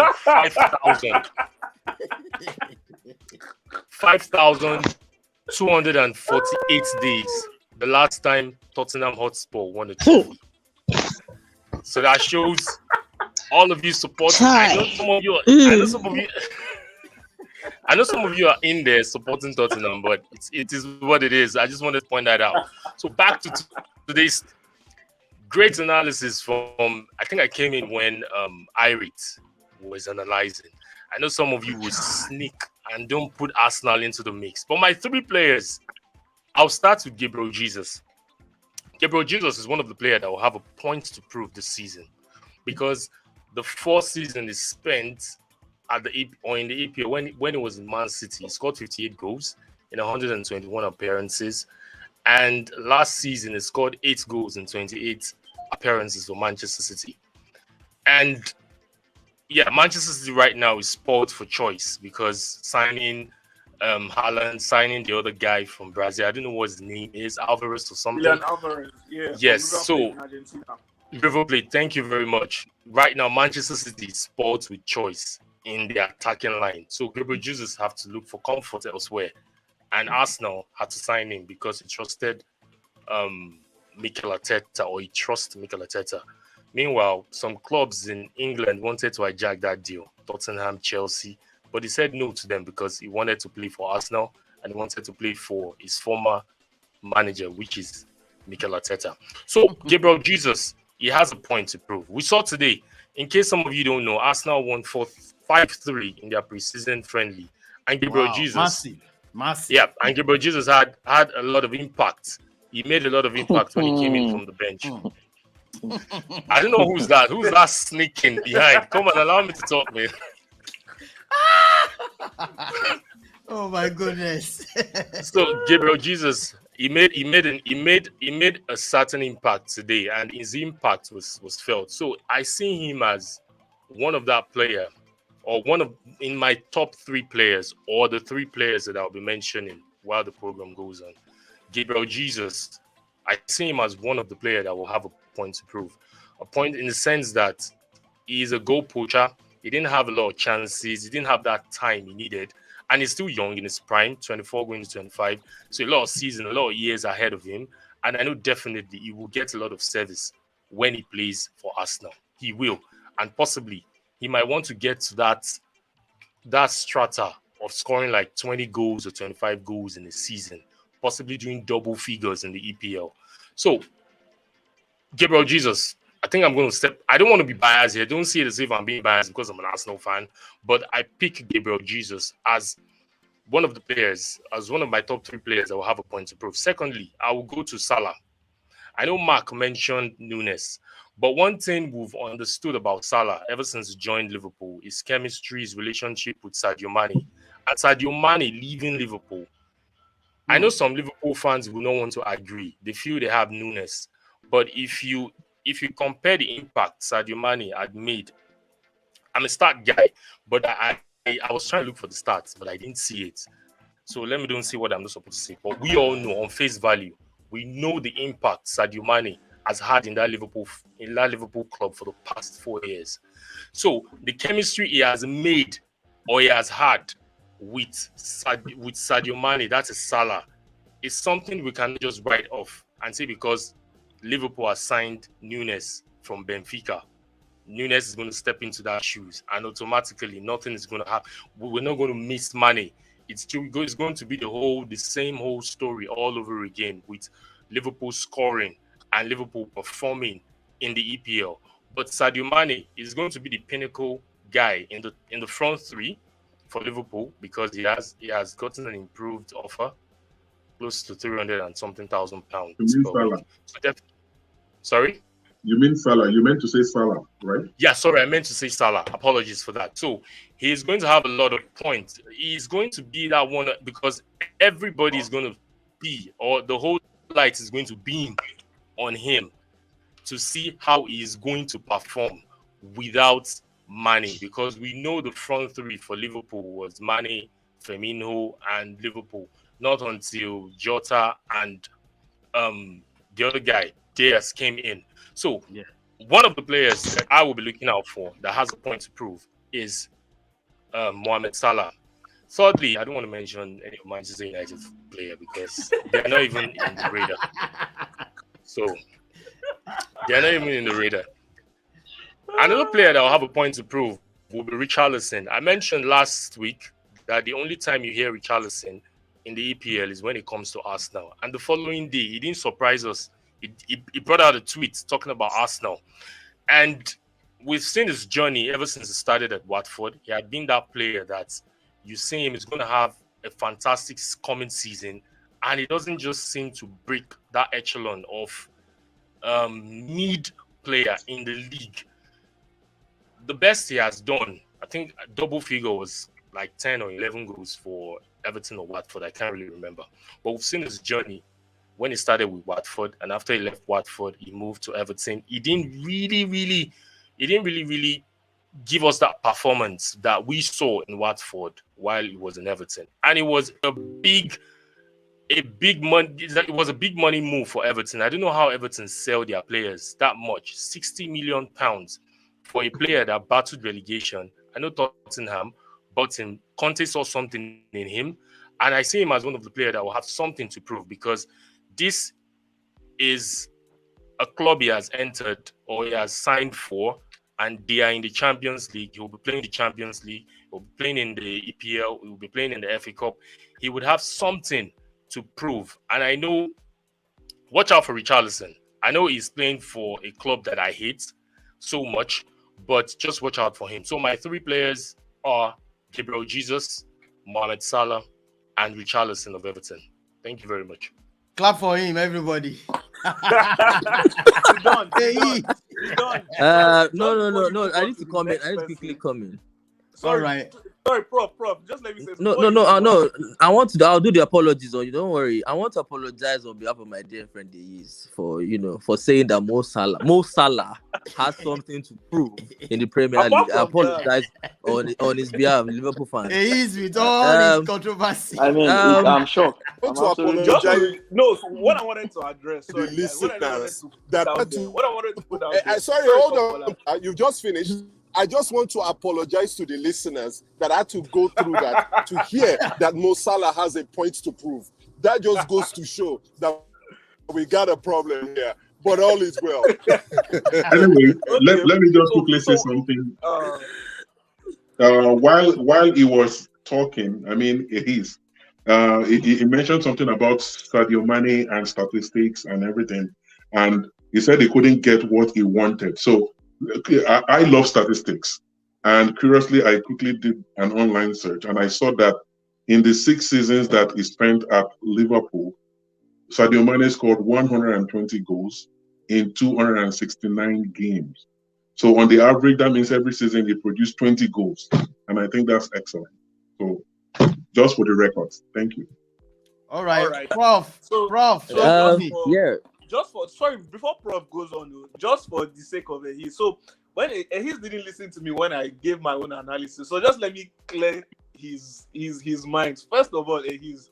5,248 days. The last time Tottenham Hotspur won the trophy. So that shows all of you supporting. I know some of you are in there supporting Tottenham, but it is what it is. I just wanted to point that out. So back to today's great analysis from, I think I came in when Irit was analyzing. I know some of you will sneak and don't put Arsenal into the mix. But my 3 players, I'll start with Gabriel Jesus. Gabriel Jesus is one of the players that will have a point to prove this season, because the 4th season is spent in the EPL when he was in Man City. He scored 58 goals in 121 appearances, and last season he scored 8 goals in 28 appearances for Manchester City. And yeah, Manchester City right now is spoiled for choice because signing Haaland, signing the other guy from Brazil. I don't know what his name is, Alvarez or something. Alvarez, yeah. Yes, so River Plate, thank you very much. Right now, Manchester City is spoiled with choice. in the attacking line. So Gabriel Jesus have to look for comfort elsewhere. And Arsenal had to sign him because he trusted Mikel Arteta, or he trusts Mikel Arteta. Meanwhile, some clubs in England wanted to hijack that deal, Tottenham, Chelsea, but he said no to them because he wanted to play for Arsenal and he wanted to play for his former manager, which is Mikel Arteta. So Gabriel Jesus, he has a point to prove. We saw today, in case some of you don't know, Arsenal won 5-3 in their preseason friendly. And Gabriel Jesus, massive. yeah, and Gabriel Jesus had a lot of impact. He made a lot of impact when he came in from the bench. I don't know who's that. Who's that sneaking behind? Come on, allow me to talk, man. Oh my goodness. So Gabriel Jesus, he made a certain impact today, and his impact was felt. So I see him as one of that player, or in my top 3 players, or the 3 players that I'll be mentioning while the program goes on. Gabriel Jesus, I see him as one of the players that will have a point to prove. A point in the sense that he's a goal poacher. He didn't have a lot of chances. He didn't have that time he needed. And he's still young in his prime, 24 going to 25. So a lot of season, a lot of years ahead of him. And I know definitely he will get a lot of service when he plays for Arsenal. He will. And possibly he might want to get to that strata of scoring like 20 goals or 25 goals in a season, possibly doing double figures in the EPL. So, Gabriel Jesus, I think I'm going to step. I don't want to be biased here. Don't see it as if I'm being biased because I'm an Arsenal fan, but I pick Gabriel Jesus as one of the players, as one of my top 3 players that will have a point to prove. Secondly, I will go to Salah. I know Mark mentioned Nunes, but one thing we've understood about Salah ever since he joined Liverpool is chemistry, his relationship with Sadio Mane. And Sadio Mane leaving Liverpool, I know some Liverpool fans will not want to agree. They feel they have Nunes. But if you compare the impact Sadio Mane had made, I'm a stat guy, but I was trying to look for the stats, but I didn't see it. So let me don't see what I'm not supposed to say. But we all know on face value, we know the impact Sadio Mane has had in that Liverpool club for the past 4 years. So the chemistry he has made, or he has had with Sadio Mane, that is Salah, is something we can just write off and say because Liverpool has signed Nunes from Benfica. Nunes is going to step into that shoes, and automatically nothing is going to happen. We're not going to miss Mane. It's going to be the same whole story all over again, with Liverpool scoring and Liverpool performing in the EPL. But Sadio Mane is going to be the pinnacle guy in the front 3 for Liverpool because he has gotten an improved offer, close to 300 and something thousand pounds. Sorry? You mean Salah? You meant to say Salah, right? Yeah, sorry, I meant to say Salah. Apologies for that. So he's going to have a lot of points. He's going to be that one because everybody is going to be, or the whole light is going to beam on him to see how he is going to perform without Mane, because we know the front 3 for Liverpool was Mane, Firmino, and Liverpool. Not until Jota and the other guy, Diaz, came in. So one of the players that I will be looking out for that has a point to prove is Mohamed Salah. Thirdly, I don't want to mention any Manchester United player because they're not even in the radar. So they're not even in the radar. Another player that will have a point to prove will be Richarlison. I mentioned last week that the only time you hear Richarlison in the EPL is when it comes to Arsenal. And the following day, he didn't surprise us. He brought out a tweet talking about Arsenal. And we've seen his journey ever since he started at Watford. He had been that player that you see him is going to have a fantastic coming season. And he doesn't just seem to break that echelon of mid player in the league. The best he has done, I think a double figure was like 10 or 11 goals for Everton or Watford. I can't really remember. But we've seen his journey when he started with Watford, and after he left Watford, he moved to Everton. He didn't really give us that performance that we saw in Watford while he was in Everton. And it was a big money move for Everton. I don't know how Everton sell their players that much. £60 million for a player that battled relegation I know Tottenham bought him. Conte saw something in him, and I see him as one of the players that will have something to prove, because this is a club he has entered or he has signed for, and they are in the Champions League. He will be playing the Champions League. He will be playing in the EPL. He will be playing in the FA Cup. He would have something to prove. And I know, watch out for Richarlison. I know he's playing for a club that I hate so much, but just watch out for him. So my three players are Gabriel Jesus, Mohamed Salah, and Richarlison of Everton. Thank you very much. Clap for him, everybody. We're done. No. I need to comment. I need to quickly comment. Sorry, All right. Sorry, Prof. Just let me say. No. I want to. I'll do the apologies on you. Don't worry. I want to apologize on behalf of my dear friend Deis for saying that Mo Salah has something to prove in the Premier League. I apologize on his behalf, Liverpool fans. He is with all his controversy. I mean, I'm shocked. I want to absolutely apologize. No, so what I wanted to address, The listeners what I wanted to put out there. Sorry, hold on. You've just finished. I just want to apologize to the listeners that had to go through that to hear that Mo Salah has a point to prove. That just goes to show that we got a problem here, but all is well. Anyway, let me just quickly say something. While he was talking, I mean, he mentioned something about Sadio Mane and statistics and everything, and he said he couldn't get what he wanted. So I love statistics, and curiously, I quickly did an online search, and I saw that in the 6 seasons that he spent at Liverpool, Sadio Mane scored 120 goals in 269 games. So on the average, that means every season he produced 20 goals, and I think that's excellent. So just for the records, thank you. All right. All right. Prof. Yeah. Before Prof goes on, just for the sake of it, so when he didn't listen to me when I gave my own analysis, so just let me clear his mind. First of all, he's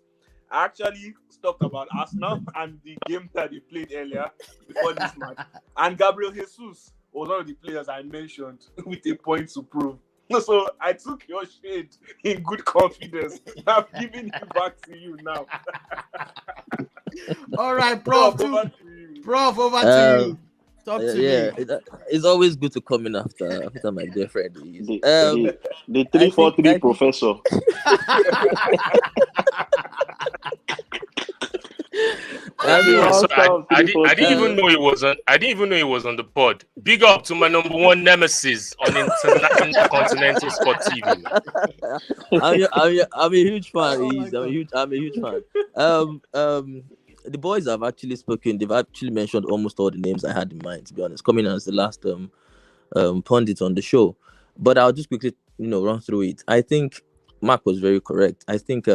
actually talked about Arsenal and the game that they played earlier before this match, and Gabriel Jesus was one of the players I mentioned with a point to prove. So I took your shade in good confidence. I'm giving it back to you now. All right, Prof. Prof, over to you. Talk to me. It's always good to come in after my dear friend. The 343 professor. I didn't even know he was on. I didn't even know he was on the pod. Big up to my number one nemesis on International Continental Sport TV. I'm a huge fan. I'm a huge fan. The boys have actually spoken. They've actually mentioned almost all the names I had in mind, to be honest, coming as the last pundit on the show. But I'll just quickly, run through it. I think Mark was very correct. I think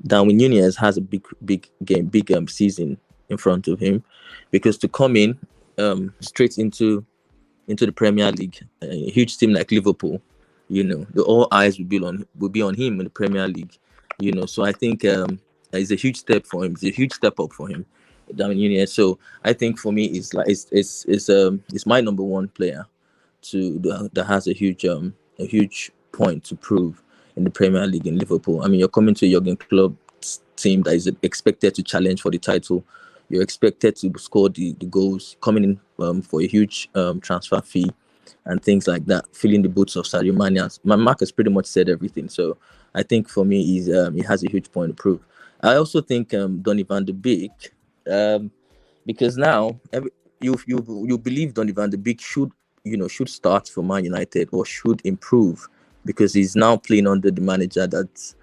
Darwin Nunez has a big season in front of him, because to come in straight into the Premier League, a huge team like Liverpool, all eyes will be on him in the Premier League. So I think it's a huge step for him. It's a huge step up for him, Darwin Nunez. So I think for me, it's my number one player that has a huge point to prove in the Premier League in Liverpool. I mean, you're coming to a Jurgen Klopp team that is expected to challenge for the title. You're expected to score the goals, coming in for a huge transfer fee and things like that, filling the boots of Sadio Mane. Mark has pretty much said everything. So I think for me, he has a huge point to prove. I also think Donny van de Beek, because now you believe Donny van de Beek should start for Man United or should improve, because he's now playing under the manager that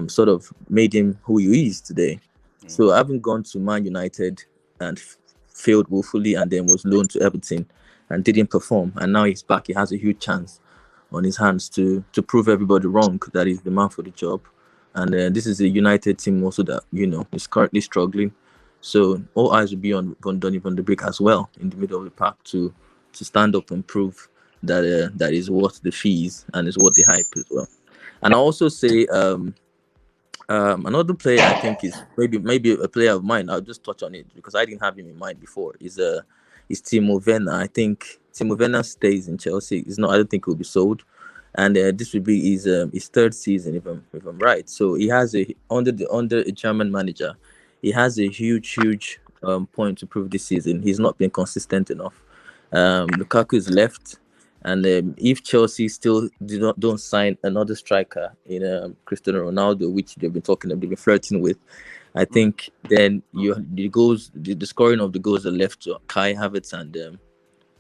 sort of made him who he is today. So having gone to Man United and failed woefully, and then was loaned to Everton and didn't perform, and now he's back, he has a huge chance on his hands to prove everybody wrong that he's the man for the job. And this is a United team also that is currently struggling. So all eyes will be on Donny van de Beek as well in the middle of the pack to stand up and prove that is worth the fees and is worth the hype as well. And I also say another player I think is maybe a player of mine. I'll just touch on it because I didn't have him in mind before. Is Timo Werner. I think Timo Werner stays in Chelsea, it's not. I don't think he'll be sold, and this would be his third season, if I'm right. So he has under a German manager, he has a huge point to prove this season. He's not been consistent enough. Lukaku is left, and if Chelsea still don't sign another striker in Cristiano Ronaldo, which they've been flirting with, I think then the scoring of the goals are left to Kai Havertz and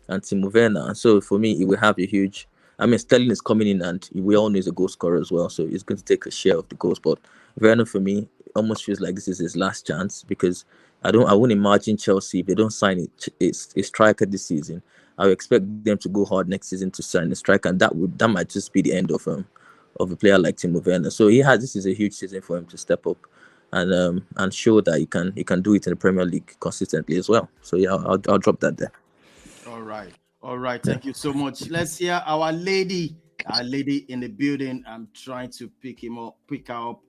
Timo Werner. And so for me, it will have a huge. I mean, Sterling is coming in, and we all know he's a goal scorer as well, so he's going to take a share of the goals. But Werner, for me, almost feels like this is his last chance, because I wouldn't imagine Chelsea, if they don't sign a striker this season, I would expect them to go hard next season to sign a striker, and that might just be the end of a player like Timo Werner. So this is a huge season for him to step up and show that he can do it in the Premier League consistently as well. So yeah, I'll drop that there. All right. Thank you so much. Let's hear our lady in the building. I'm trying to pick her up.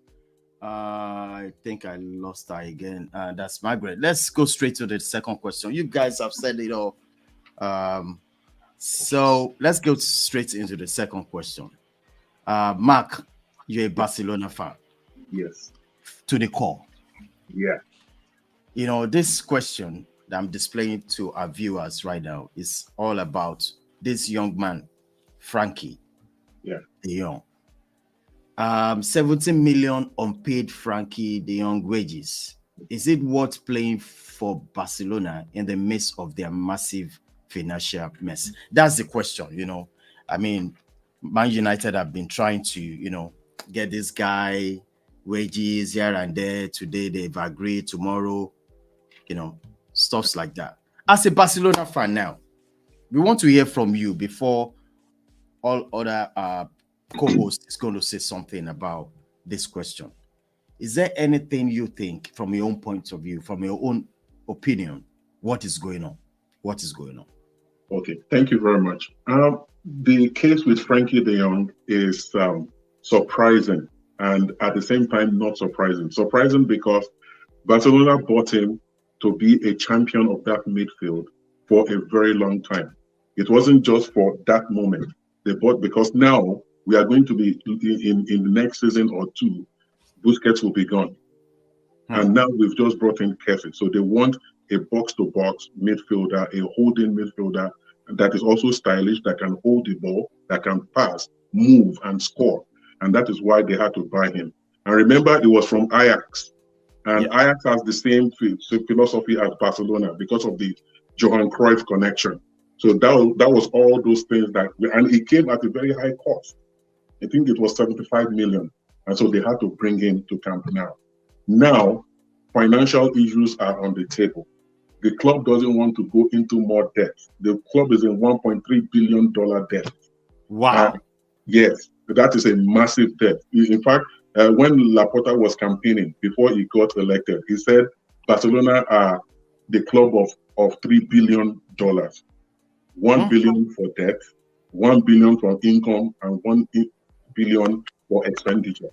I think I lost her again. That's Margaret. Let's go straight to the second question. You guys have said it all. So let's go straight into the second question. Mark, you're a Barcelona fan. Yes. To the core. Yeah. You know, this question that I'm displaying to our viewers right now is all about this young man, Frankie. Yeah. De Jong. 17 million unpaid Frankie De Jong wages. Is it worth playing for Barcelona in the midst of their massive financial mess? That's the question, you know. I mean, Man United have been trying to, you know, get this guy wages here and there. Today they've agreed, tomorrow, you know, stuffs like that. As a Barcelona fan now, we want to hear from you before all other co-hosts is going to say something about this question. Is there anything you think, from your own point of view, from your own opinion, what is going on? What is going on? Okay, thank you very much. The case with Frankie De Jong is surprising, and at the same time not surprising. Surprising because Barcelona bought him to be a champion of that midfield for a very long time. It wasn't just for that moment. They bought because now we are going to be in the next season or two, Busquets will be gone. And now we've just brought in Kessie. So they want a box-to-box midfielder, a holding midfielder that is also stylish, that can hold the ball, that can pass, move, and score. And that is why they had to buy him. And remember, it was from Ajax. And Ajax has the same philosophy as Barcelona because of the Johan Cruyff connection. So that was all those things and it came at a very high cost. I think it was 75 million. And so they had to bring him to Camp Nou. Now, financial issues are on the table. The club doesn't want to go into more debt. The club is in $1.3 billion debt. Wow. Yes, that is a massive debt. In fact, when Laporta was campaigning before he got elected, he said Barcelona are the club of $3 billion. 1 billion for debt, 1 billion for income, and 1 billion for expenditure.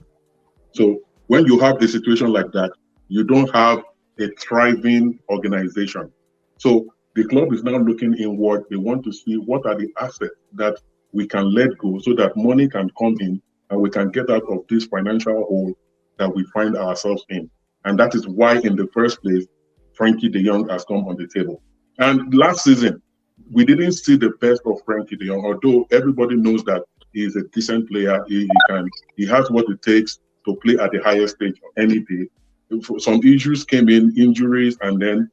So when you have a situation like that, you don't have a thriving organization. So the club is now looking inward. They want to see what are the assets that we can let go so that money can come in and we can get out of this financial hole that we find ourselves in. And that is why, in the first place, Frankie De Jong has come on the table. And last season, we didn't see the best of Frankie De Jong, although everybody knows that he's a decent player. He has what it takes to play at the highest stage any day. Some issues came in, injuries, and then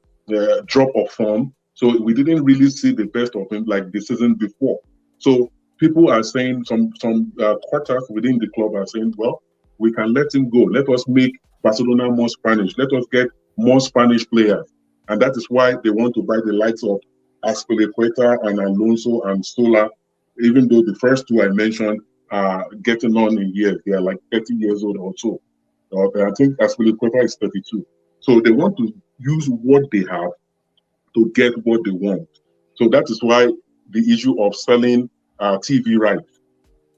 drop of form. So we didn't really see the best of him like the season before. So people are saying, some quarters within the club are saying, well, we can let him go. Let us make Barcelona more Spanish. Let us get more Spanish players. And that is why they want to buy the likes of Azpilicueta and Alonso and Sola, even though the first two I mentioned are getting on in years. They are like 30 years old or so. I think Azpilicueta is 32. So they want to use what they have to get what they want. So that is why the issue of selling TV rights,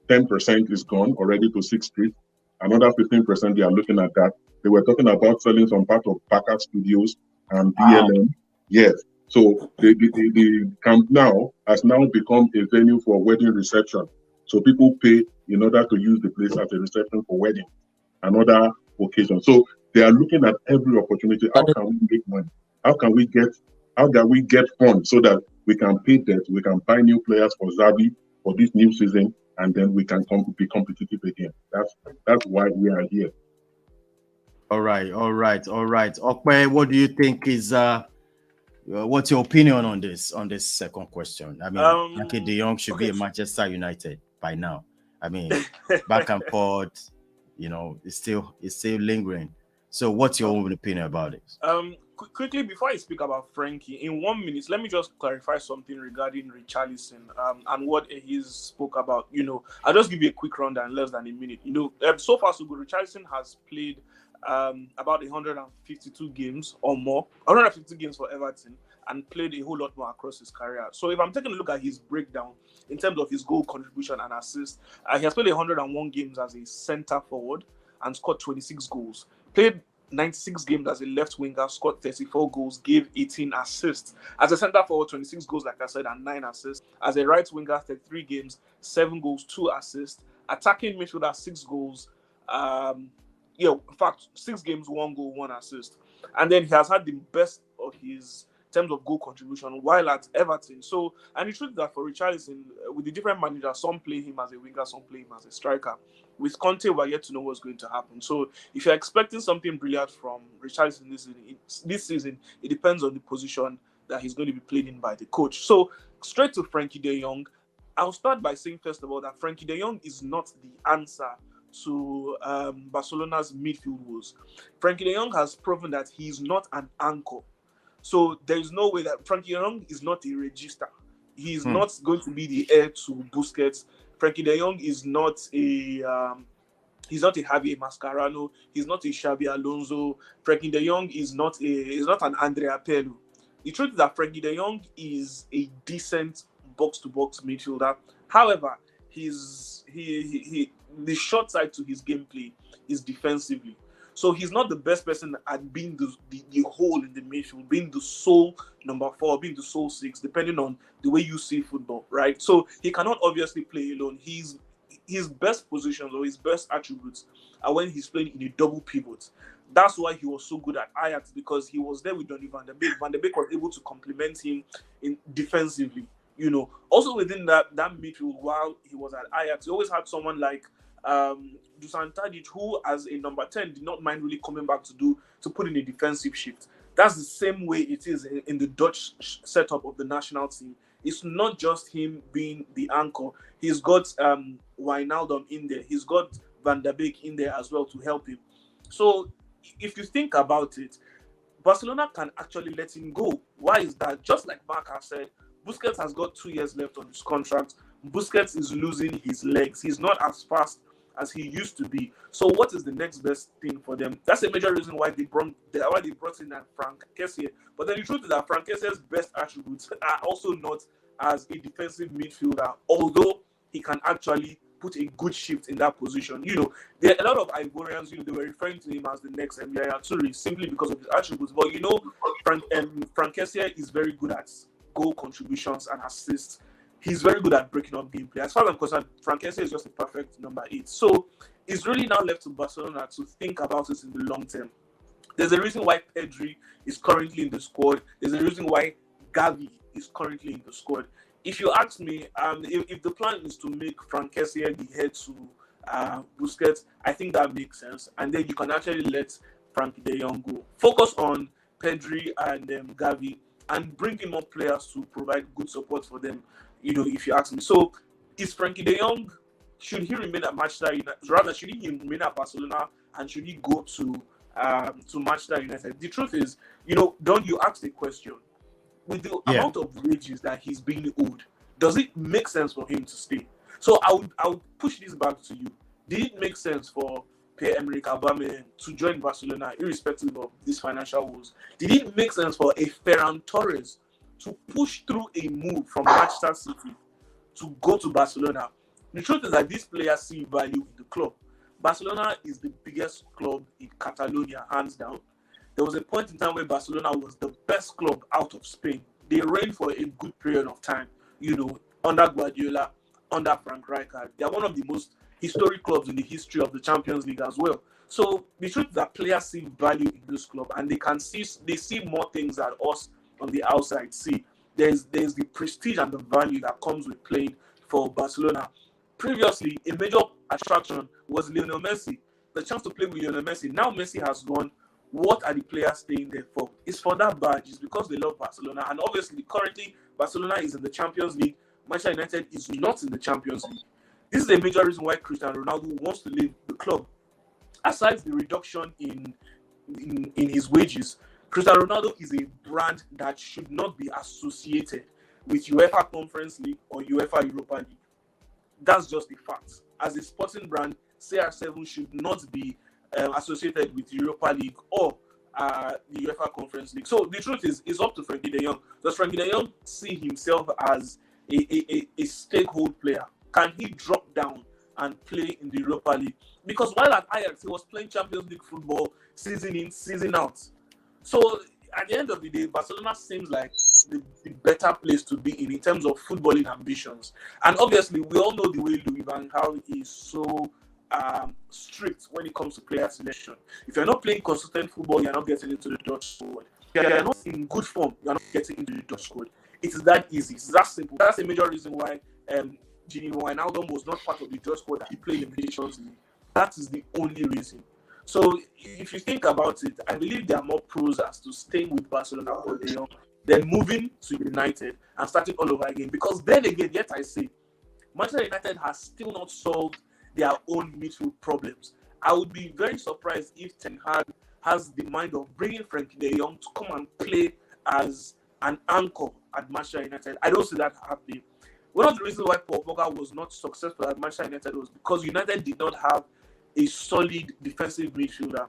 10% is gone already to 6th Street. Another 15% they are looking at that. They were talking about selling some part of Baka Studios and BLM. Yes. So the Camp Nou has now become a venue for wedding reception. So people pay in order to use the place as a reception for wedding and other occasions. So they are looking at every opportunity. How can we make money? How can we get funds so that we can pay debt, we can buy new players for Zabi for this new season, and then we can be competitive again. That's why we are here. All right. Okwe, what do you think is what's your opinion on this second question? I mean, Frankie De Jong should be in Manchester United by now. I mean, back and forth, it's still lingering. So what's your own opinion about it? Quickly, before I speak about Frankie, in 1 minute, let me just clarify something regarding Richarlison and what he spoke about. I'll just give you a quick rundown in less than a minute. So far so good. Richarlison has played about 152 games or more, 152 games for Everton, and played a whole lot more across his career. So if I'm taking a look at his breakdown in terms of his goal contribution and assist, he has played 101 games as a centre forward and scored 26 goals. Played 96 games as a left winger, scored 34 goals, gave 18 assists. As a centre forward, 26 goals, like I said, and 9 assists. As a right winger, 33 games, 7 goals, 2 assists. Attacking midfielder, 6 goals. In fact, 6 games, 1 goal, 1 assist. And then he has had the best of his terms of goal contribution while at Everton. So, and the truth is that for Richarlison, with the different managers, some play him as a winger, some play him as a striker. With Conte, we're yet to know what's going to happen. So, if you're expecting something brilliant from Richarlison this season, it depends on the position that he's going to be played in by the coach. So, straight to Frankie De Jong. I'll start by saying, first of all, that Frankie De Jong is not the answer to Barcelona's midfield woes. Frankie De Jong has proven that he's not an anchor. So there is no way that Frankie De Jong is not a register. He is not going to be the heir to Busquets. Frankie De Jong is not a Javier Mascherano. He's not a Xabi Alonso. Frankie De Jong is not an Andrea Pirlo. The truth is that Frankie De Jong is a decent box-to-box midfielder. However, the short side to his gameplay is defensively. So he's not the best person at being the hole in the midfield, being the sole number 4, being the sole 6, depending on the way you see football, right? So he cannot obviously play alone. His best positions or his best attributes are when he's playing in a double pivot. That's why he was so good at Ajax, because he was there with Donny van de Beek. Van de Beek was able to complement him defensively. Also within that midfield, while he was at Ajax, he always had someone like Dusan Tadic, who as a number 10 did not mind really coming back to put in a defensive shift. That's the same way it is in the Dutch setup of the national team. It's not just him being the anchor. He's got Wijnaldum in there. He's got Van der Beek in there as well to help him. So if you think about it, Barcelona can actually let him go. Why is that? Just like Mark has said, Busquets has got 2 years left on his contract. Busquets is losing his legs. He's not as fast as he used to be. So what is the next best thing for them? That's a major reason why they brought in Frank Kessie. But then the truth is that Frank Kessie's best attributes are also not as a defensive midfielder, although he can actually put a good shift in that position. There are a lot of Ivorians, they were referring to him as the next Yaya Toure simply because of his attributes. But Frank Kessie is very good at goal contributions and assists. He's very good at breaking up gameplay. As far as I'm concerned, Frank Kessie is just a perfect number 8. So it's really now left to Barcelona to think about this in the long term. There's a reason why Pedri is currently in the squad. There's a reason why Gavi is currently in the squad. If you ask me, if the plan is to make Frank Kessie the head to Busquets, I think that makes sense. And then you can actually let Frankie De Jong go. Focus on Pedri and Gavi and bring in more players to provide good support for them. If you ask me. So, is Frankie De Jong, should he remain at Manchester United? Rather, should he remain at Barcelona and should he go to Manchester United? The truth is, don't you ask the question, with the amount of wages that he's being owed, does it make sense for him to stay? So, I would push this back to you. Did it make sense for Pierre-Emerick Aubameyang to join Barcelona, irrespective of these financial woes? Did it make sense for a Ferran Torres to push through a move from Manchester City to go to Barcelona? The truth is that these players see value in the club. Barcelona is the biggest club in Catalonia, hands down. There was a point in time where Barcelona was the best club out of Spain they reigned for a good period of time, under Guardiola, under Frank Rijkaard. They are one of the most historic clubs in the history of the Champions League as well. So the truth is that players see value in this club, and they see more things than us on the outside see. There's the prestige and the value that comes with playing for Barcelona. Previously, a major attraction was Lionel Messi, the chance to play with Lionel Messi. Now Messi has gone. What are the players staying there for? It's for that badge. It's because they love Barcelona. And obviously, currently, Barcelona is in the Champions League. Manchester United is not in the Champions League. This is a major reason why Cristiano Ronaldo wants to leave the club. Aside the reduction in his wages, Cristiano Ronaldo is a brand that should not be associated with UEFA Conference League or UEFA Europa League. That's just the fact. As a sporting brand, CR7 should not be associated with Europa League or the UEFA Conference League. So the truth is, it's up to Frankie de Jong. Does Frankie de Jong see himself as a stakeholder player? Can he drop down and play in the Europa League? Because while at Ajax, he was playing Champions League football season in, season out. So at the end of the day, Barcelona seems like the better place to be in terms of footballing ambitions. And obviously, we all know the way Louis van Gaal is so strict when it comes to player selection. If you're not playing consistent football, you're not getting into the Dutch squad. If you're not in good form, you're not getting into the Dutch squad. It is that easy. It's that simple. That's a major reason why Gini Wijnaldum was not part of the Dutch squad that he played in the Nations League. That is the only reason. So if you think about it, I believe there are more pros as to staying with Barcelona for De Jong than moving to United and starting all over again. Because then again, yet I say, Manchester United has still not solved their own midfield problems. I would be very surprised if Ten Hag has the mind of bringing Frankie de Jong to come and play as an anchor at Manchester United. I don't see that happening. One of the reasons why Paul Pogba was not successful at Manchester United was because United did not have a solid defensive midfielder.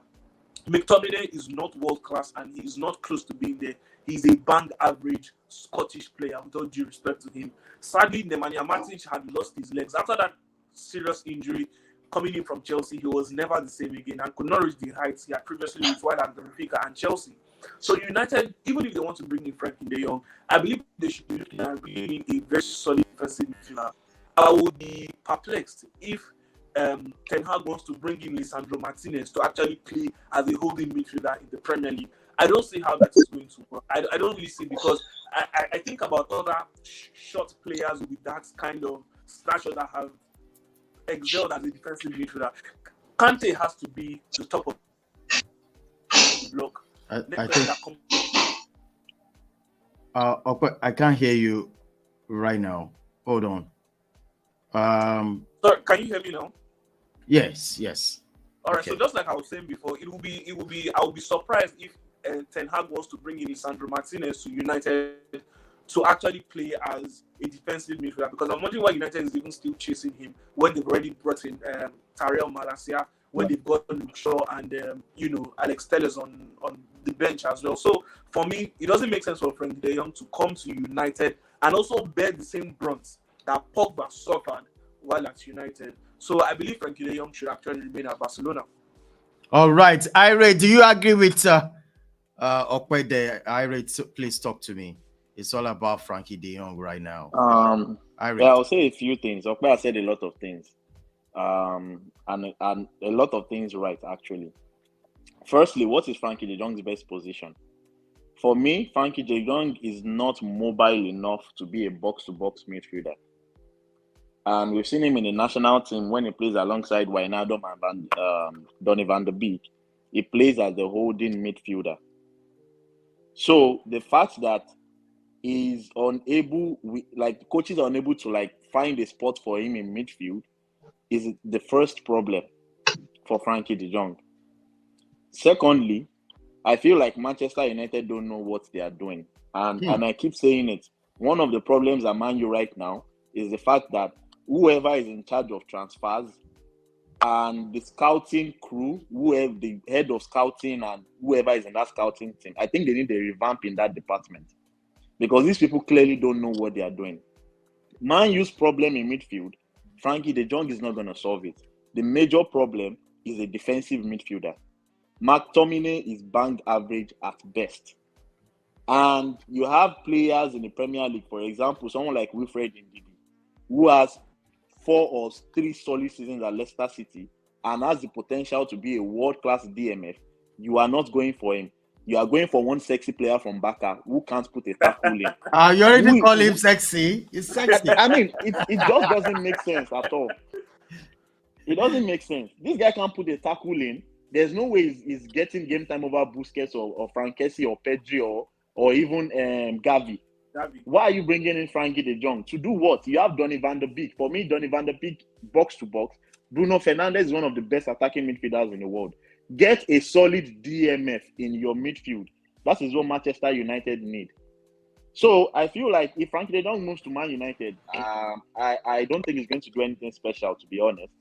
McTominay is not world class and he is not close to being there. He's a bang average Scottish player, with all due respect to him. Sadly, Nemanja Matic had lost his legs. After that serious injury coming in from Chelsea, he was never the same again and could not reach the heights he had previously reached while at Benfica and Chelsea. So United, even if they want to bring in Frankie de Jong, I believe they should be looking at bringing a very solid defensive midfielder. I would be perplexed if Ten Hag wants to bring in Lisandro Martinez to actually play as a holding midfielder in the Premier League. I don't see how that is going to work. I don't really see, because I think about other short players with that kind of stature that have excelled as a defensive midfielder. Kante has to be the top of the block. I think I can't hear you right now. Hold on. Sorry, can you hear me now? Yes. All right. Okay. So just like I was saying before, I would be surprised if Ten Hag wants to bring in Lisandro Martinez to United to actually play as a defensive midfielder, because I'm wondering why United is even still chasing him when they've already brought in Tyrell Malacia, when they've got Luke Shaw and Alex Telles on the bench as well. So for me, it doesn't make sense for Frankie de Jong to come to United and also bear the same brunt that Pogba suffered while at United. So I believe Frankie de Jong should actually remain at Barcelona. All right, Ira, do you agree with Okwede? Ira, please talk to me. It's all about Frankie de Jong right now. Yeah, I'll say a few things. Okwede said a lot of things, and a lot of things right, actually. Firstly, what is Frankie de Jong's best position? For me, Frankie de Jong is not mobile enough to be a box-to-box midfielder. And we've seen him in the national team when he plays alongside Wijnaldum and Donny van de Beek. He plays as the holding midfielder. So the fact that he's unable, coaches are unable to find a spot for him in midfield is the first problem for Frankie de Jong. Secondly, I feel like Manchester United don't know what they are doing. And I keep saying it. One of the problems at Man U right now is the fact that whoever is in charge of transfers and the scouting crew, whoever the head of scouting and whoever is in that scouting team, I think they need a revamp in that department, because these people clearly don't know what they are doing. Man U's problem in midfield, Frankie de Jong is not going to solve it. The major problem is a defensive midfielder. McTominay is bang average at best. And you have players in the Premier League, for example, someone like Wilfred Ndidi, who has 4 or 3 solid seasons at Leicester City and has the potential to be a world-class DMF. You are not going for him. You are going for one sexy player from Barca who can't put a tackle in. You already call him sexy. He's sexy. I mean, it just doesn't make sense at all. It doesn't make sense. This guy can't put a tackle in. There's no way he's getting game time over Busquets or FRANKIE or Pedri or even Gavi. Why are you bringing in Frankie de Jong? To do what? You have Donny van der Beek. For me, Donny van der Beek, box to box. Bruno Fernandes is one of the best attacking midfielders in the world. Get a solid DMF in your midfield. That is what Manchester United need. So I feel like if Frankie de Jong moves to Man United, I don't think he's going to do anything special, to be honest.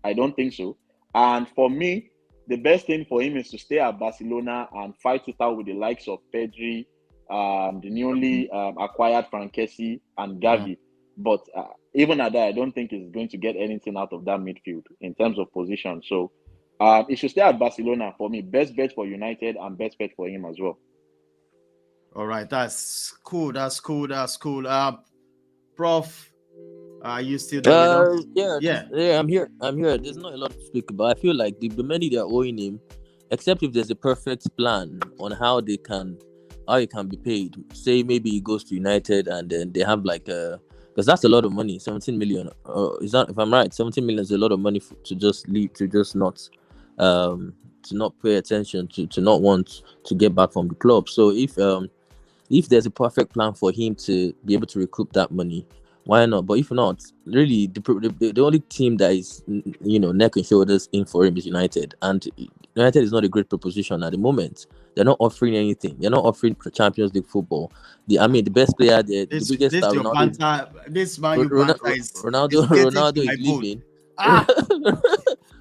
I don't think so. And for me, the best thing for him is to stay at Barcelona and fight it out with the likes of Pedri, the newly acquired FRANKIE and Gavi. But even at that, I don't think he's going to get anything out of that midfield in terms of position. So he should stay at Barcelona for me. Best bet for United and best bet for him as well. All right, that's cool. That's cool. Prof, are you still there with us? Yeah, I'm here. There's not a lot to speak about. I feel like the money they're owing him, except if there's a perfect plan on how he can be paid. Say maybe he goes to United and then they have like because that's a lot of money, 17 million. Is that, if I'm right, 17 million is a lot of money to just leave, to just not pay attention, to not want to get back from the club. So if there's a perfect plan for him to be able to recoup that money, why not? But if not, really, the only team that is, neck and shoulders in for him is United. And United is not a great proposition at the moment. They're not offering anything. They're not offering Champions League football. The best player, the biggest star, Ronaldo is leaving.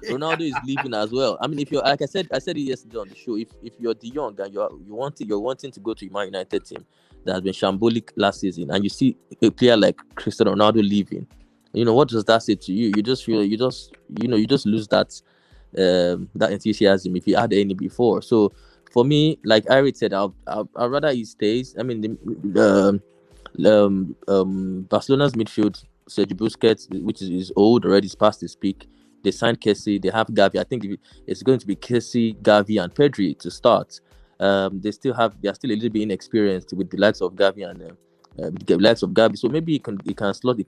Ronaldo is leaving as well. I mean, if you're, like I said it yesterday on the show, if you're De Jong and you're wanting to go to a Man United team that has been shambolic last season, and you see a player like Cristiano Ronaldo leaving, what does that say to you? You just feel you just lose that enthusiasm if you had any before. So for me, like Ari said, I'd rather he stays. I mean, Barcelona's midfield, Sergio Busquets, which is old already, is past his peak. They signed Kessie. They have Gavi. I think it's going to be Kessie, Gavi, and Pedri to start. They are still a little bit inexperienced with the likes of Gavi and the likes of Gavi. So maybe he can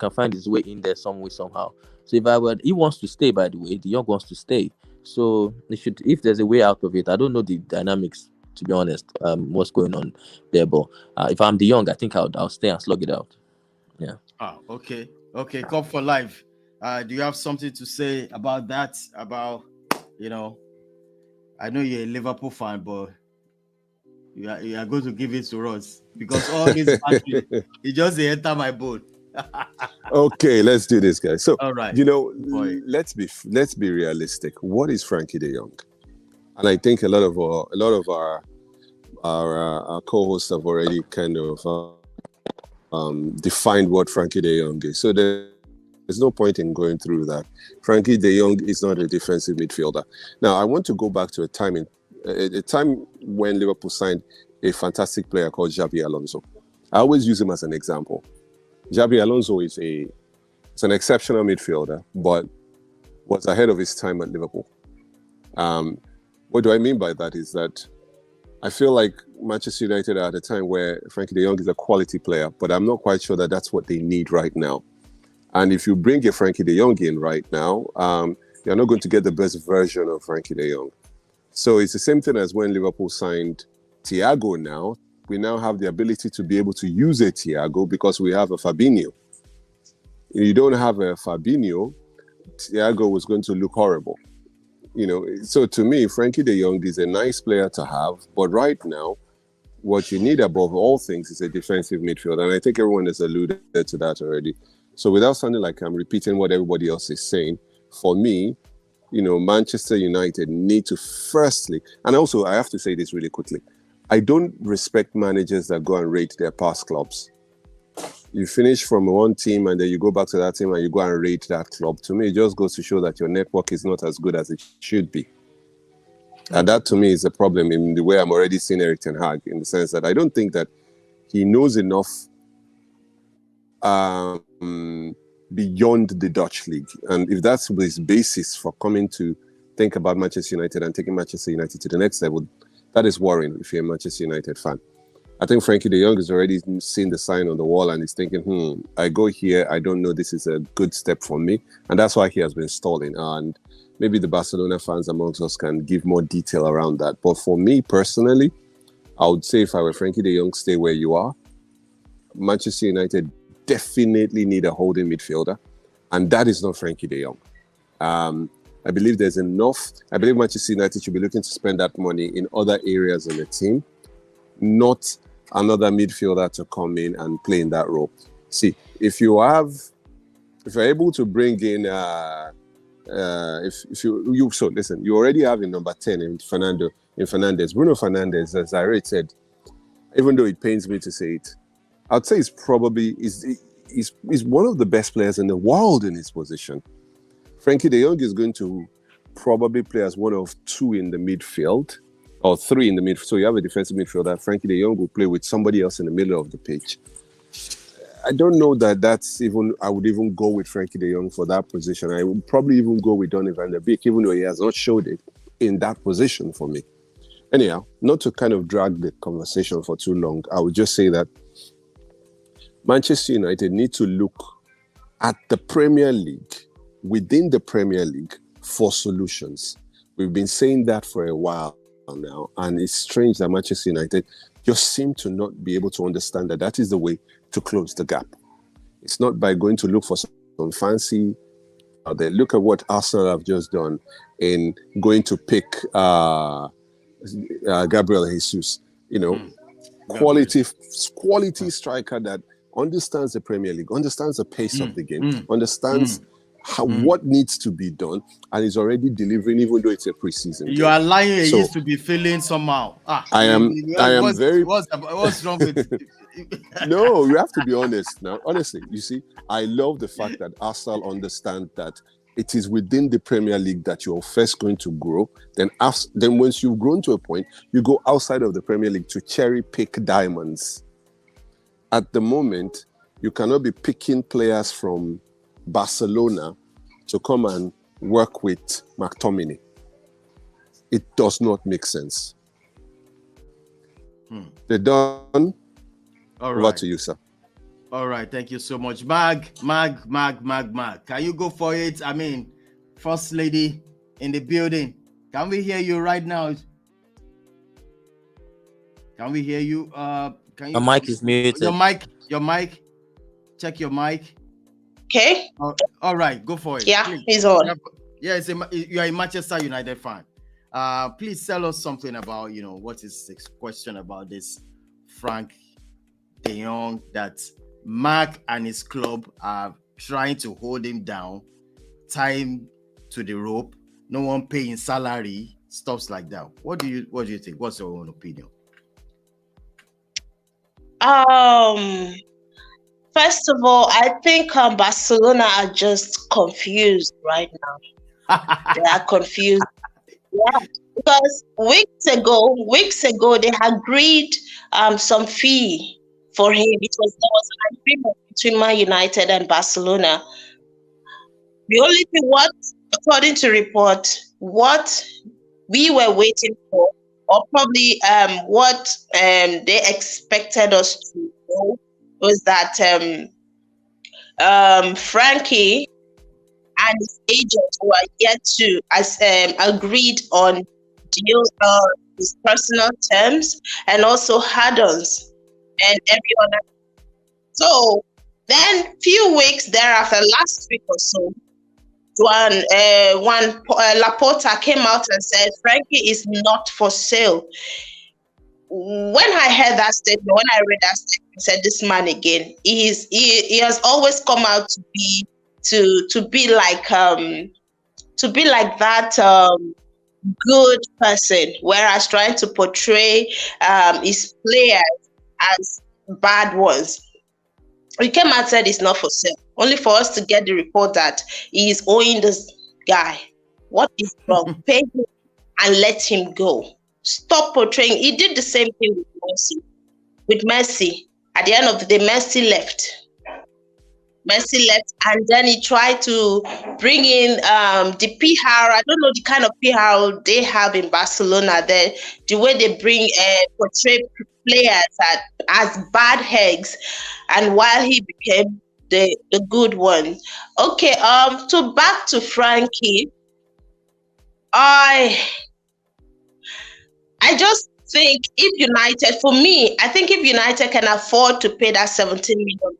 find his way in there some way, somehow. So he wants to stay, by the way. De Jong wants to stay. So if there's a way out of it. I don't know the dynamics, to be honest, what's going on there. But if I'm De Jong, I think I'll stay and slug it out. Yeah. Okay. Come for life. Do you have something to say about that? About, I know you're a Liverpool fan, but you are going to give it to us because all this country, it just enter my boat. Okay, let's do this, guys. So, all right, let's be realistic. What is Frankie de Jong? And I think a lot of our co-hosts have already kind of defined what Frankie de Jong is. So there's no point in going through that. Frankie de Jong is not a defensive midfielder. Now, I want to go back to a time when Liverpool signed a fantastic player called Xabi Alonso. I always use him as an example. Xabi Alonso is an exceptional midfielder, but was ahead of his time at Liverpool. What do I mean by that is that I feel like Manchester United are at a time where Frankie de Jong is a quality player, but I'm not quite sure that that's what they need right now. And if you bring a Frankie de Jong in right now, you're not going to get the best version of Frankie de Jong. So it's the same thing as when Liverpool signed Thiago now. We now have the ability to be able to use a Thiago because we have a Fabinho. If you don't have a Fabinho, Thiago was going to look horrible. So to me, Frankie de Jong is a nice player to have, but right now, what you need above all things is a defensive midfielder, and I think everyone has alluded to that already. So without sounding like I'm repeating what everybody else is saying, for me, Manchester United need to firstly, and also I have to say this really quickly, I don't respect managers that go and rate their past clubs. You finish from one team and then you go back to that team and you go and rate that club. To me, it just goes to show that your network is not as good as it should be. And that to me is a problem in the way I'm already seeing Erik ten Hag, in the sense that I don't think that He knows enough beyond the Dutch league. And if that's his basis for coming to think about Manchester United and taking Manchester United to the next level, that is worrying if you're a Manchester United fan. I think Frankie de Jong has already seen the sign on the wall and is thinking, I go here, I don't know, this is a good step for me. And that's why he has been stalling. And maybe the Barcelona fans amongst us can give more detail around that. But for me personally, I would say if I were Frankie de Jong, stay where you are. Manchester United definitely need a holding midfielder. And that is not Frankie de Jong. I believe there's enough. I believe Manchester United should be looking to spend that money in other areas in the team, not another midfielder to come in and play in that role. See, if you're able to bring in, so listen, you already have in number 10 in Fernandes. Bruno Fernandes, as I said, even though it pains me to say it, I'd say he's probably he's one of the best players in the world in his position. Frankie de Jong is going to probably play as one of two in the midfield, or three in the midfield. So you have a defensive midfielder. Frankie de Jong will play with somebody else in the middle of the pitch. I don't know I would even go with Frankie de Jong for that position. I would probably even go with Donny van der Beek, even though he has not showed it in that position for me. Anyhow, not to kind of drag the conversation for too long, I would just say that Manchester United need to look at the Premier League, within the Premier League, for solutions. We've been saying that for a while now, and it's strange that Manchester United just seem to not be able to understand that is the way to close the gap. It's not by going to look for some fancy. They look at what Arsenal have just done in going to pick Gabriel Jesus. Quality striker that understands the Premier League, understands the pace of the game, understands what needs to be done, and is already delivering, even though it's a preseason. You are lying. He used to be feeling somehow. What's wrong with? No, you have to be honest now. Honestly, you see, I love the fact that Arsenal understand that it is within the Premier League that you're first going to grow. Then once you've grown to a point, you go outside of the Premier League to cherry pick diamonds. At the moment, you cannot be picking players from Barcelona to come and work with McTominay. It does not make sense. They're done. All Over right. to you, sir. All right. Thank you so much. Mag. Can you go for it? I mean, First Lady in the building. Can we hear you right now? Can we hear you? Can you? Your mic is muted. Your mic. Check your mic. Okay. All right. Go for it. Yeah, Please. he's on. Yeah, you are a Manchester United fan. Please tell us something about, what is this question about this Frank de Jong that Mark and his club are trying to hold him down, tie him to the rope, no one paying salary, stuff like that. What do you think? What's your own opinion? First of all, I think Barcelona are just confused right now. They are confused. Yeah, because weeks ago they agreed some fee for him. There was an agreement between Man United and Barcelona. The only thing, according to report, what we were waiting for, or probably what they expected us to know, was that Frankie and his agent were yet to agreed on deals on his personal terms and also add-ons and every other. So then, few weeks thereafter, last week or so, one Laporta came out and said Frankie is not for sale. When I heard that statement, when I read that statement, I said, this man again, he has always come out to be like that good person, whereas trying to portray his players as bad ones. He came out and said it's not for sale, only for us to get the report that he is owing this guy. What is wrong? Pay him and let him go. Stop portraying. He did the same thing with Messi. At the end of the day, Messi left, and then he tried to bring in the PR. I don't know the kind of PR they have in Barcelona. The way they portray players as bad eggs, and while he became the good one. Okay, so back to Frankie. I just think if United can afford to pay that 17 million pounds,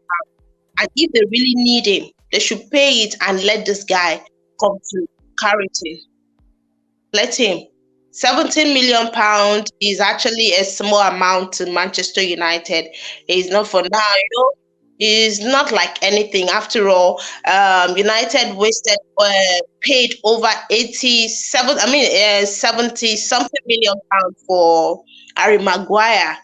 and if they really need him, they should pay it and let this guy come to Carrington. Let him. 17 million pounds is actually a small amount to Manchester United. It's not for now, It's not like anything. After all, United paid over 70 something million pounds for Harry Maguire.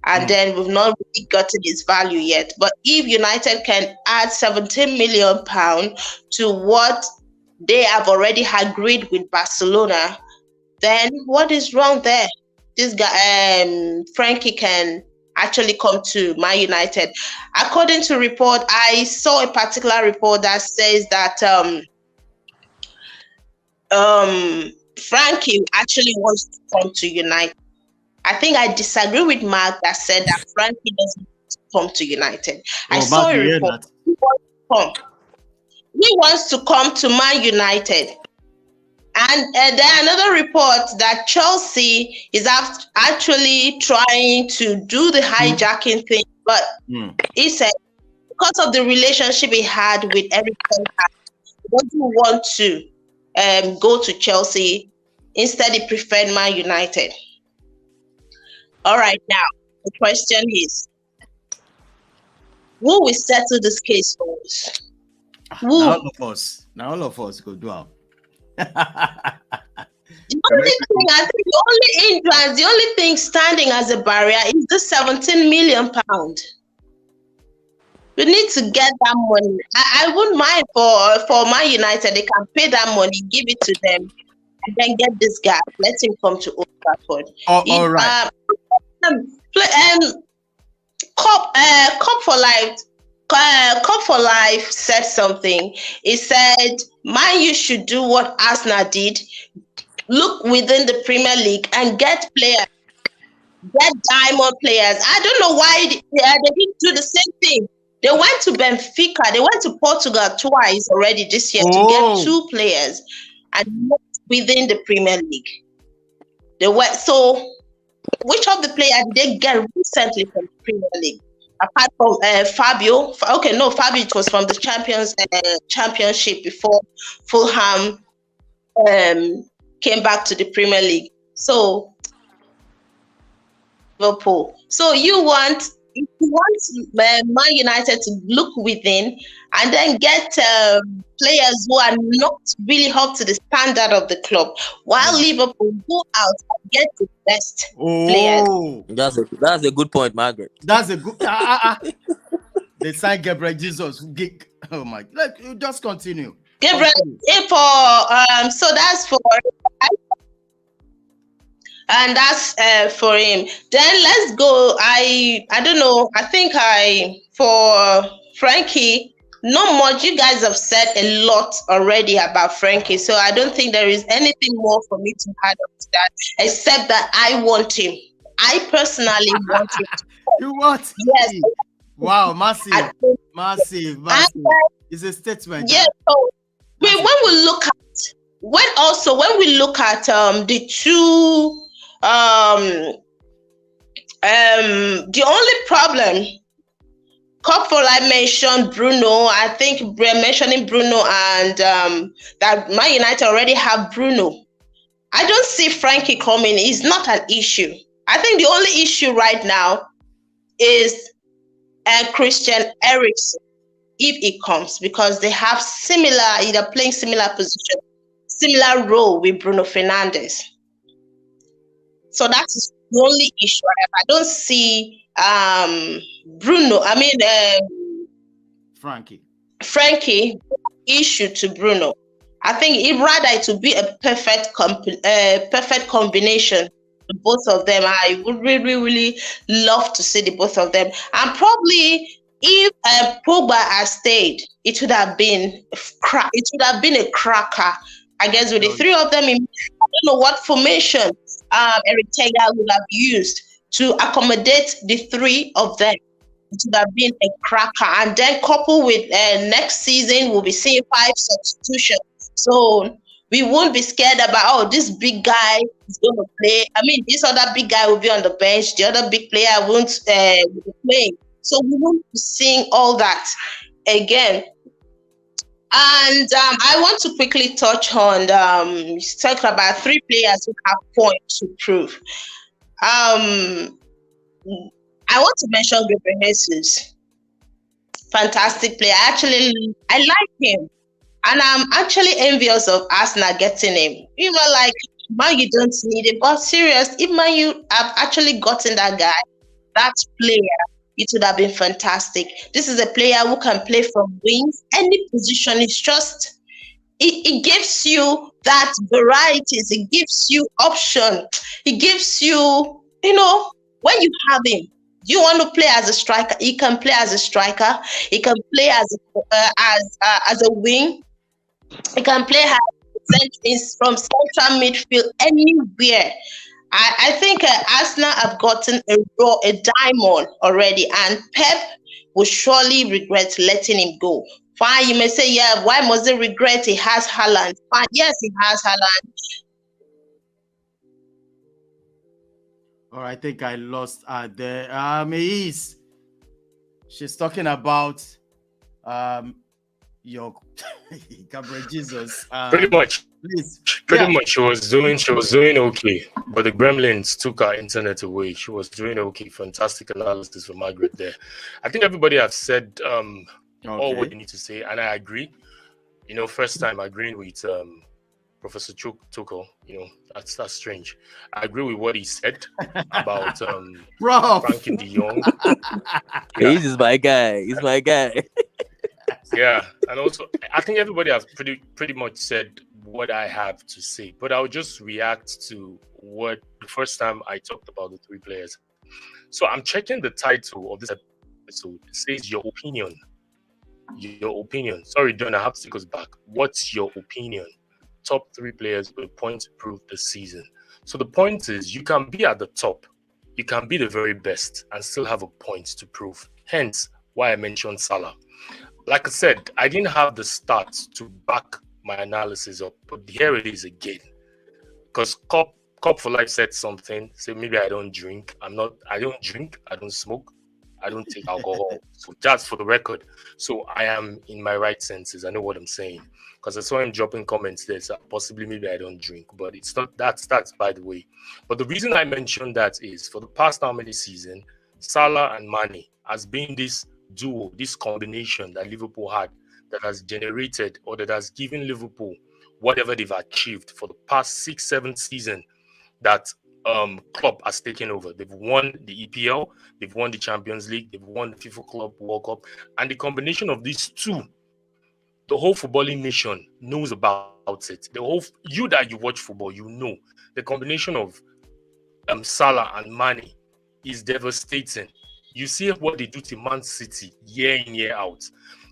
And then we've not really gotten his value yet. But if United can add 17 million pounds to what they have already agreed with Barcelona, then what is wrong there? This guy, Frankie, can actually come to Man United. According to report, I saw a particular report that says that Frankie actually wants to come to United. I think I disagree with Mark that said that Frankie doesn't want to come to United. I saw a report. He wants to come to Man United. And then another report that Chelsea is actually trying to do the hijacking thing, but he said because of the relationship he had with Eric Ten Hag, he doesn't want to go to Chelsea. Instead, he preferred Man United. All right, now the question is, who will settle this case for us? Who? Now all of us go do it. The only thing standing as a barrier is the 17 million pound. We need to get that money. I wouldn't mind for Man United. They can pay that money, give it to them, and then get this guy. Let him come to Old Trafford. All right. Cup for Life said something. He said, Man, you should do what Arsenal did. Look within the Premier League and get players. Get diamond players. I don't know why they didn't do the same thing. They went to Benfica. They went to Portugal twice already this year to get 2 players and not within the Premier League. They went. So, which of the players did they get recently from the Premier League? Apart from Fabio. Fabio was from the championship before Fulham came back to the Premier League. So, Liverpool. So you want Man United to look within and then get players who are not really up to the standard of the club, while Liverpool go out and get the best players. That's a good point, Margaret. That's a good. They signed Gabriel Jesus. Oh my! Just continue. Gabriel so that's for. And that's for him. Then let's go. I don't know. I think for Frankie, not much. You guys have said a lot already about Frankie, so I don't think there is anything more for me to add up to that, except that I want him. I personally want him. You want? Yes. Wow, massive. It's a statement. Yeah. So when we look at the two. The only problem, Couple I mentioned Bruno. I think mentioning Bruno and that Man United already have Bruno. I don't see Frankie coming. It's not an issue. I think the only issue right now is Christian Eriksen, if he comes, because they have either playing similar position, similar role with Bruno Fernandes. So that's the only issue. I don't see Bruno. Frankie issue to Bruno. I think it would be a perfect combination the both of them. I would really, really love to see the both of them. And probably if Pogba had stayed, it would have been a cracker. I guess with the three of them, I don't know what formation Eric Taylor would have used to accommodate the three of them. It would have been a cracker. And then coupled with next season, we'll be seeing 5 substitutions. So we won't be scared about, this big guy is going to play. I mean, this other big guy will be on the bench. The other big player won't be playing. So we won't be seeing all that again. And I want to quickly touch on, talk about 3 players who have points to prove. I want to mention Gabriel Jesus. Fantastic player. I like him. And I'm actually envious of Arsenal getting him. You know, like, man, you don't need him. But serious, if man, you have actually gotten that guy, that player, it would have been fantastic. This is a player who can play from wings, any position. It's just, it gives you that varieties. It gives you option. It gives you, when you have him, you want to play as a striker, he can play as a striker. He can play as a wing. He can play from central midfield anywhere. I think Arsenal have gotten a diamond already, and Pep will surely regret letting him go. Fine, you may say, yeah, why must he regret? He has Haaland. Fine, yes, he has Haaland. Or I think I lost there. She's talking about your Gabriel Jesus. Pretty much. Please. Pretty much she was doing okay. But the Gremlins took her internet away. She was doing okay. Fantastic analysis for Margaret there. I think everybody has said all what you need to say, and I agree. First time agreeing with Professor Tuchel, that's strange. I agree with what he said about Frankie de Jong. He's my guy. He's my guy. Yeah, and also I think everybody has pretty much said what I have to say, but I'll just react to what the first time I talked about the 3 players. So I'm checking the title of this episode. It says your opinion. Your opinion. Sorry, Don, I have to take us back. What's your opinion? Top 3 players with a point to prove this season. So the point is, you can be at the top, you can be the very best, and still have a point to prove. Hence, why I mentioned Salah. Like I said, I didn't have the stats to back my analysis up, but here it is again. Because Cop for Life said something. Say maybe I don't drink. I don't drink. I don't smoke. I don't take alcohol. So that's for the record. So I am in my right senses. I know what I'm saying. Because I saw him dropping comments there. So possibly maybe I don't drink. But it's not that's by the way. But the reason I mentioned that is for the past how many seasons, Salah and Mane has been this duo, this combination that Liverpool had that has generated or that has given Liverpool whatever they've achieved for the past 6-7 seasons that Klopp has taken over. They've won the EPL, they've won the Champions League, they've won the FIFA Club World Cup, and the combination of these two, the whole footballing nation knows about it. You that you watch football, the combination of Salah and Mane is devastating. You see what they do to Man City year in, year out.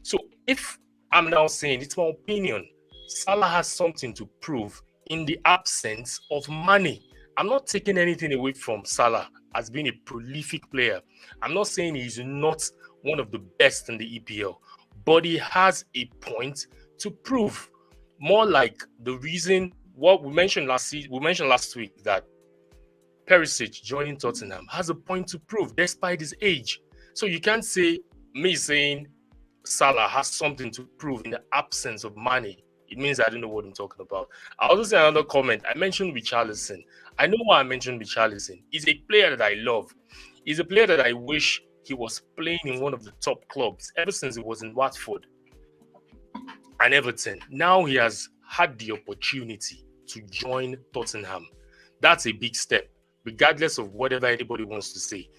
So if I'm now saying, it's my opinion, Salah has something to prove in the absence of Mane. I'm not taking anything away from Salah as being a prolific player. I'm not saying he's not one of the best in the EPL, but he has a point to prove. More like the reason what we mentioned last week that Perisic joining Tottenham has a point to prove despite his age. So you can't say me saying Salah has something to prove in the absence of Mane. It means I don't know what I'm talking about. I also say another comment. I mentioned Richarlison. I know why I mentioned Richarlison. He's a player that I love. He's a player that I wish he was playing in one of the top clubs ever since he was in Watford and Everton. Now he has had the opportunity to join Tottenham. That's a big step, regardless of whatever anybody wants to say.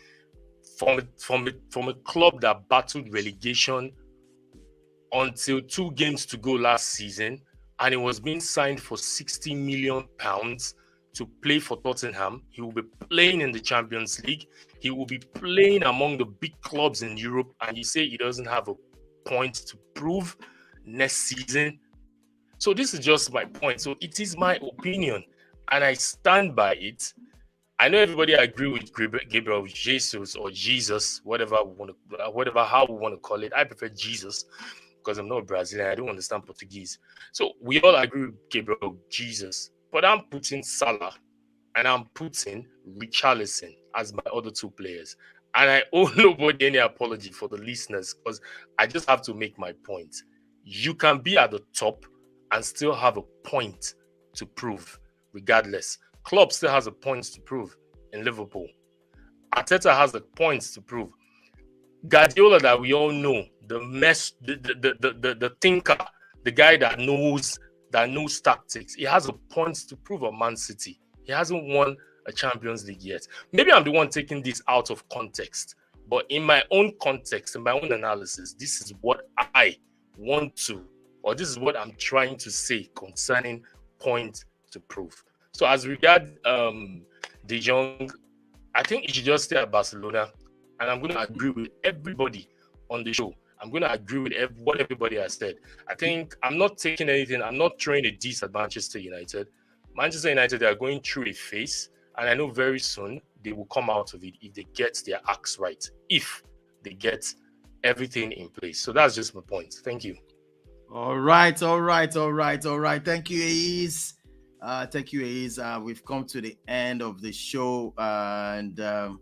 From a club that battled relegation until 2 games to go last season, and it was being signed for £60 million to play for Tottenham. He will be playing in the Champions League. He will be playing among the big clubs in Europe. And you say he doesn't have a point to prove next season. So this is just my point. So it is my opinion, and I stand by it. I know everybody agree with Gabriel Jesus or Jesus, how we want to call it. I prefer Jesus because I'm not Brazilian. I don't understand Portuguese. So we all agree with Gabriel Jesus. But I'm putting Salah and I'm putting Richarlison as my other two players. And I owe nobody any apology for the listeners because I just have to make my point. You can be at the top and still have a point to prove, regardless. Klopp still has a point to prove in Liverpool. Arteta has a point to prove. Guardiola, that we all know, the thinker, the guy that knows tactics, he has a point to prove on Man City. He hasn't won a Champions League yet. Maybe I'm the one taking this out of context, but in my own context, in my own analysis, this is what I want to, or this is what I'm trying to say concerning point to prove. So as regard De Jong, I think he should just stay at Barcelona, and I'm going to agree with everybody on the show. I'm going to agree with what everybody has said. I think I'm not taking anything. I'm not throwing a diss at Manchester United. Manchester United, they are going through a phase, and I know very soon they will come out of it if they get their acts right, if they get everything in place. So that's just my point. Thank you. All right. Thank you, Ace. Thank you, Ace. We've come to the end of the show, and I'm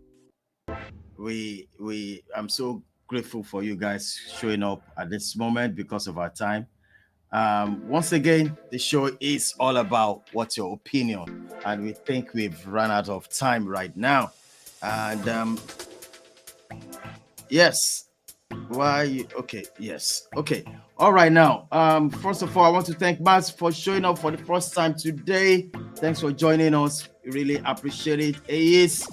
so grateful for you guys showing up at this moment because of our time. Once again, the show is all about what's your opinion, and we think we've run out of time right now. And yes, why? Okay, yes, okay. All right, now, first of all, I want to thank Max for showing up for the first time today. Thanks for joining us. We really appreciate it. Ace,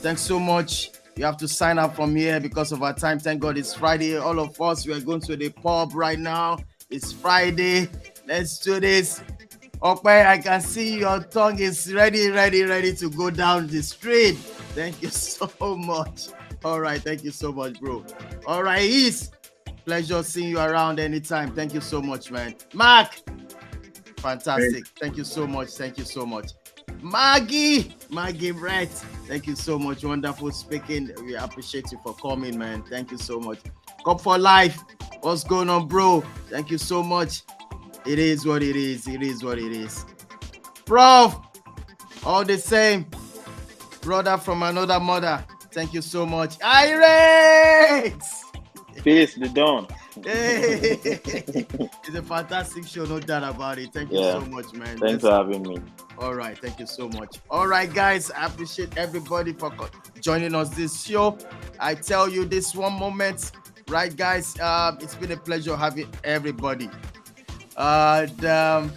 thanks so much. You have to sign up from here because of our time. Thank God it's Friday. All of us, we are going to the pub right now. It's Friday. Let's do this. Okay, I can see your tongue is ready to go down the street. Thank you so much. All right, thank you so much, bro. All right, Ace. Pleasure seeing you around anytime. Thank you so much, man. Mark, fantastic. Thank you so much. Maggie Brett, thank you so much. Wonderful speaking. We appreciate you for coming, man. Thank you so much. Cup for life. What's going on, bro? Thank you so much. It is what it is. Prof, all the same. Brother from another mother. Thank you so much. Irate! Peace, the dawn. Hey. It's a fantastic show, no doubt about it. Thank you so much, man. Thanks for having me. All right, thank you so much. All right, guys, I appreciate everybody for joining us this show. I tell you this one moment, right, guys? It's been a pleasure having everybody. And I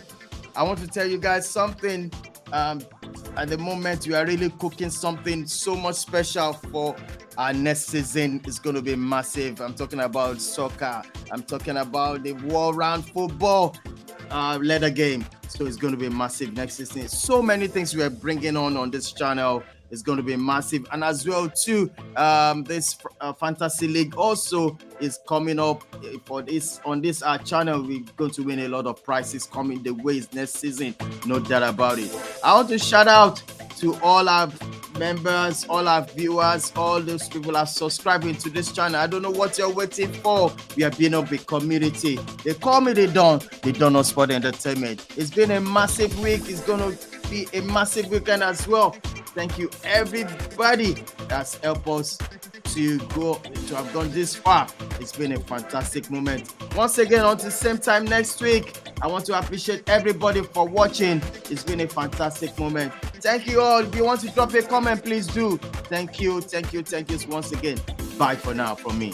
want to tell you guys something. At the moment, we are really cooking something so much special for our next season. It's going to be massive. I'm talking about soccer. I'm talking about the world-round football leather game. So it's going to be massive next season. So many things we are bringing on this channel. It's going to be massive. And as well, too, this Fantasy League also is coming up for this on this channel. We're going to win a lot of prizes coming the ways next season. No doubt about it. I want to shout out to all our members, all our viewers, all those people that are subscribing to this channel. I don't know what you're waiting for. We are being up a community. They call me the Don Sport Entertainment. It's been a massive week. It's going to be a massive weekend as well. Thank you, everybody that's helped us to have gone this far. It's been a fantastic moment. Once again, until the same time next week, I want to appreciate everybody for watching. It's been a fantastic moment. Thank you all. If you want to drop a comment, please do. Thank you once again. Bye for now from me.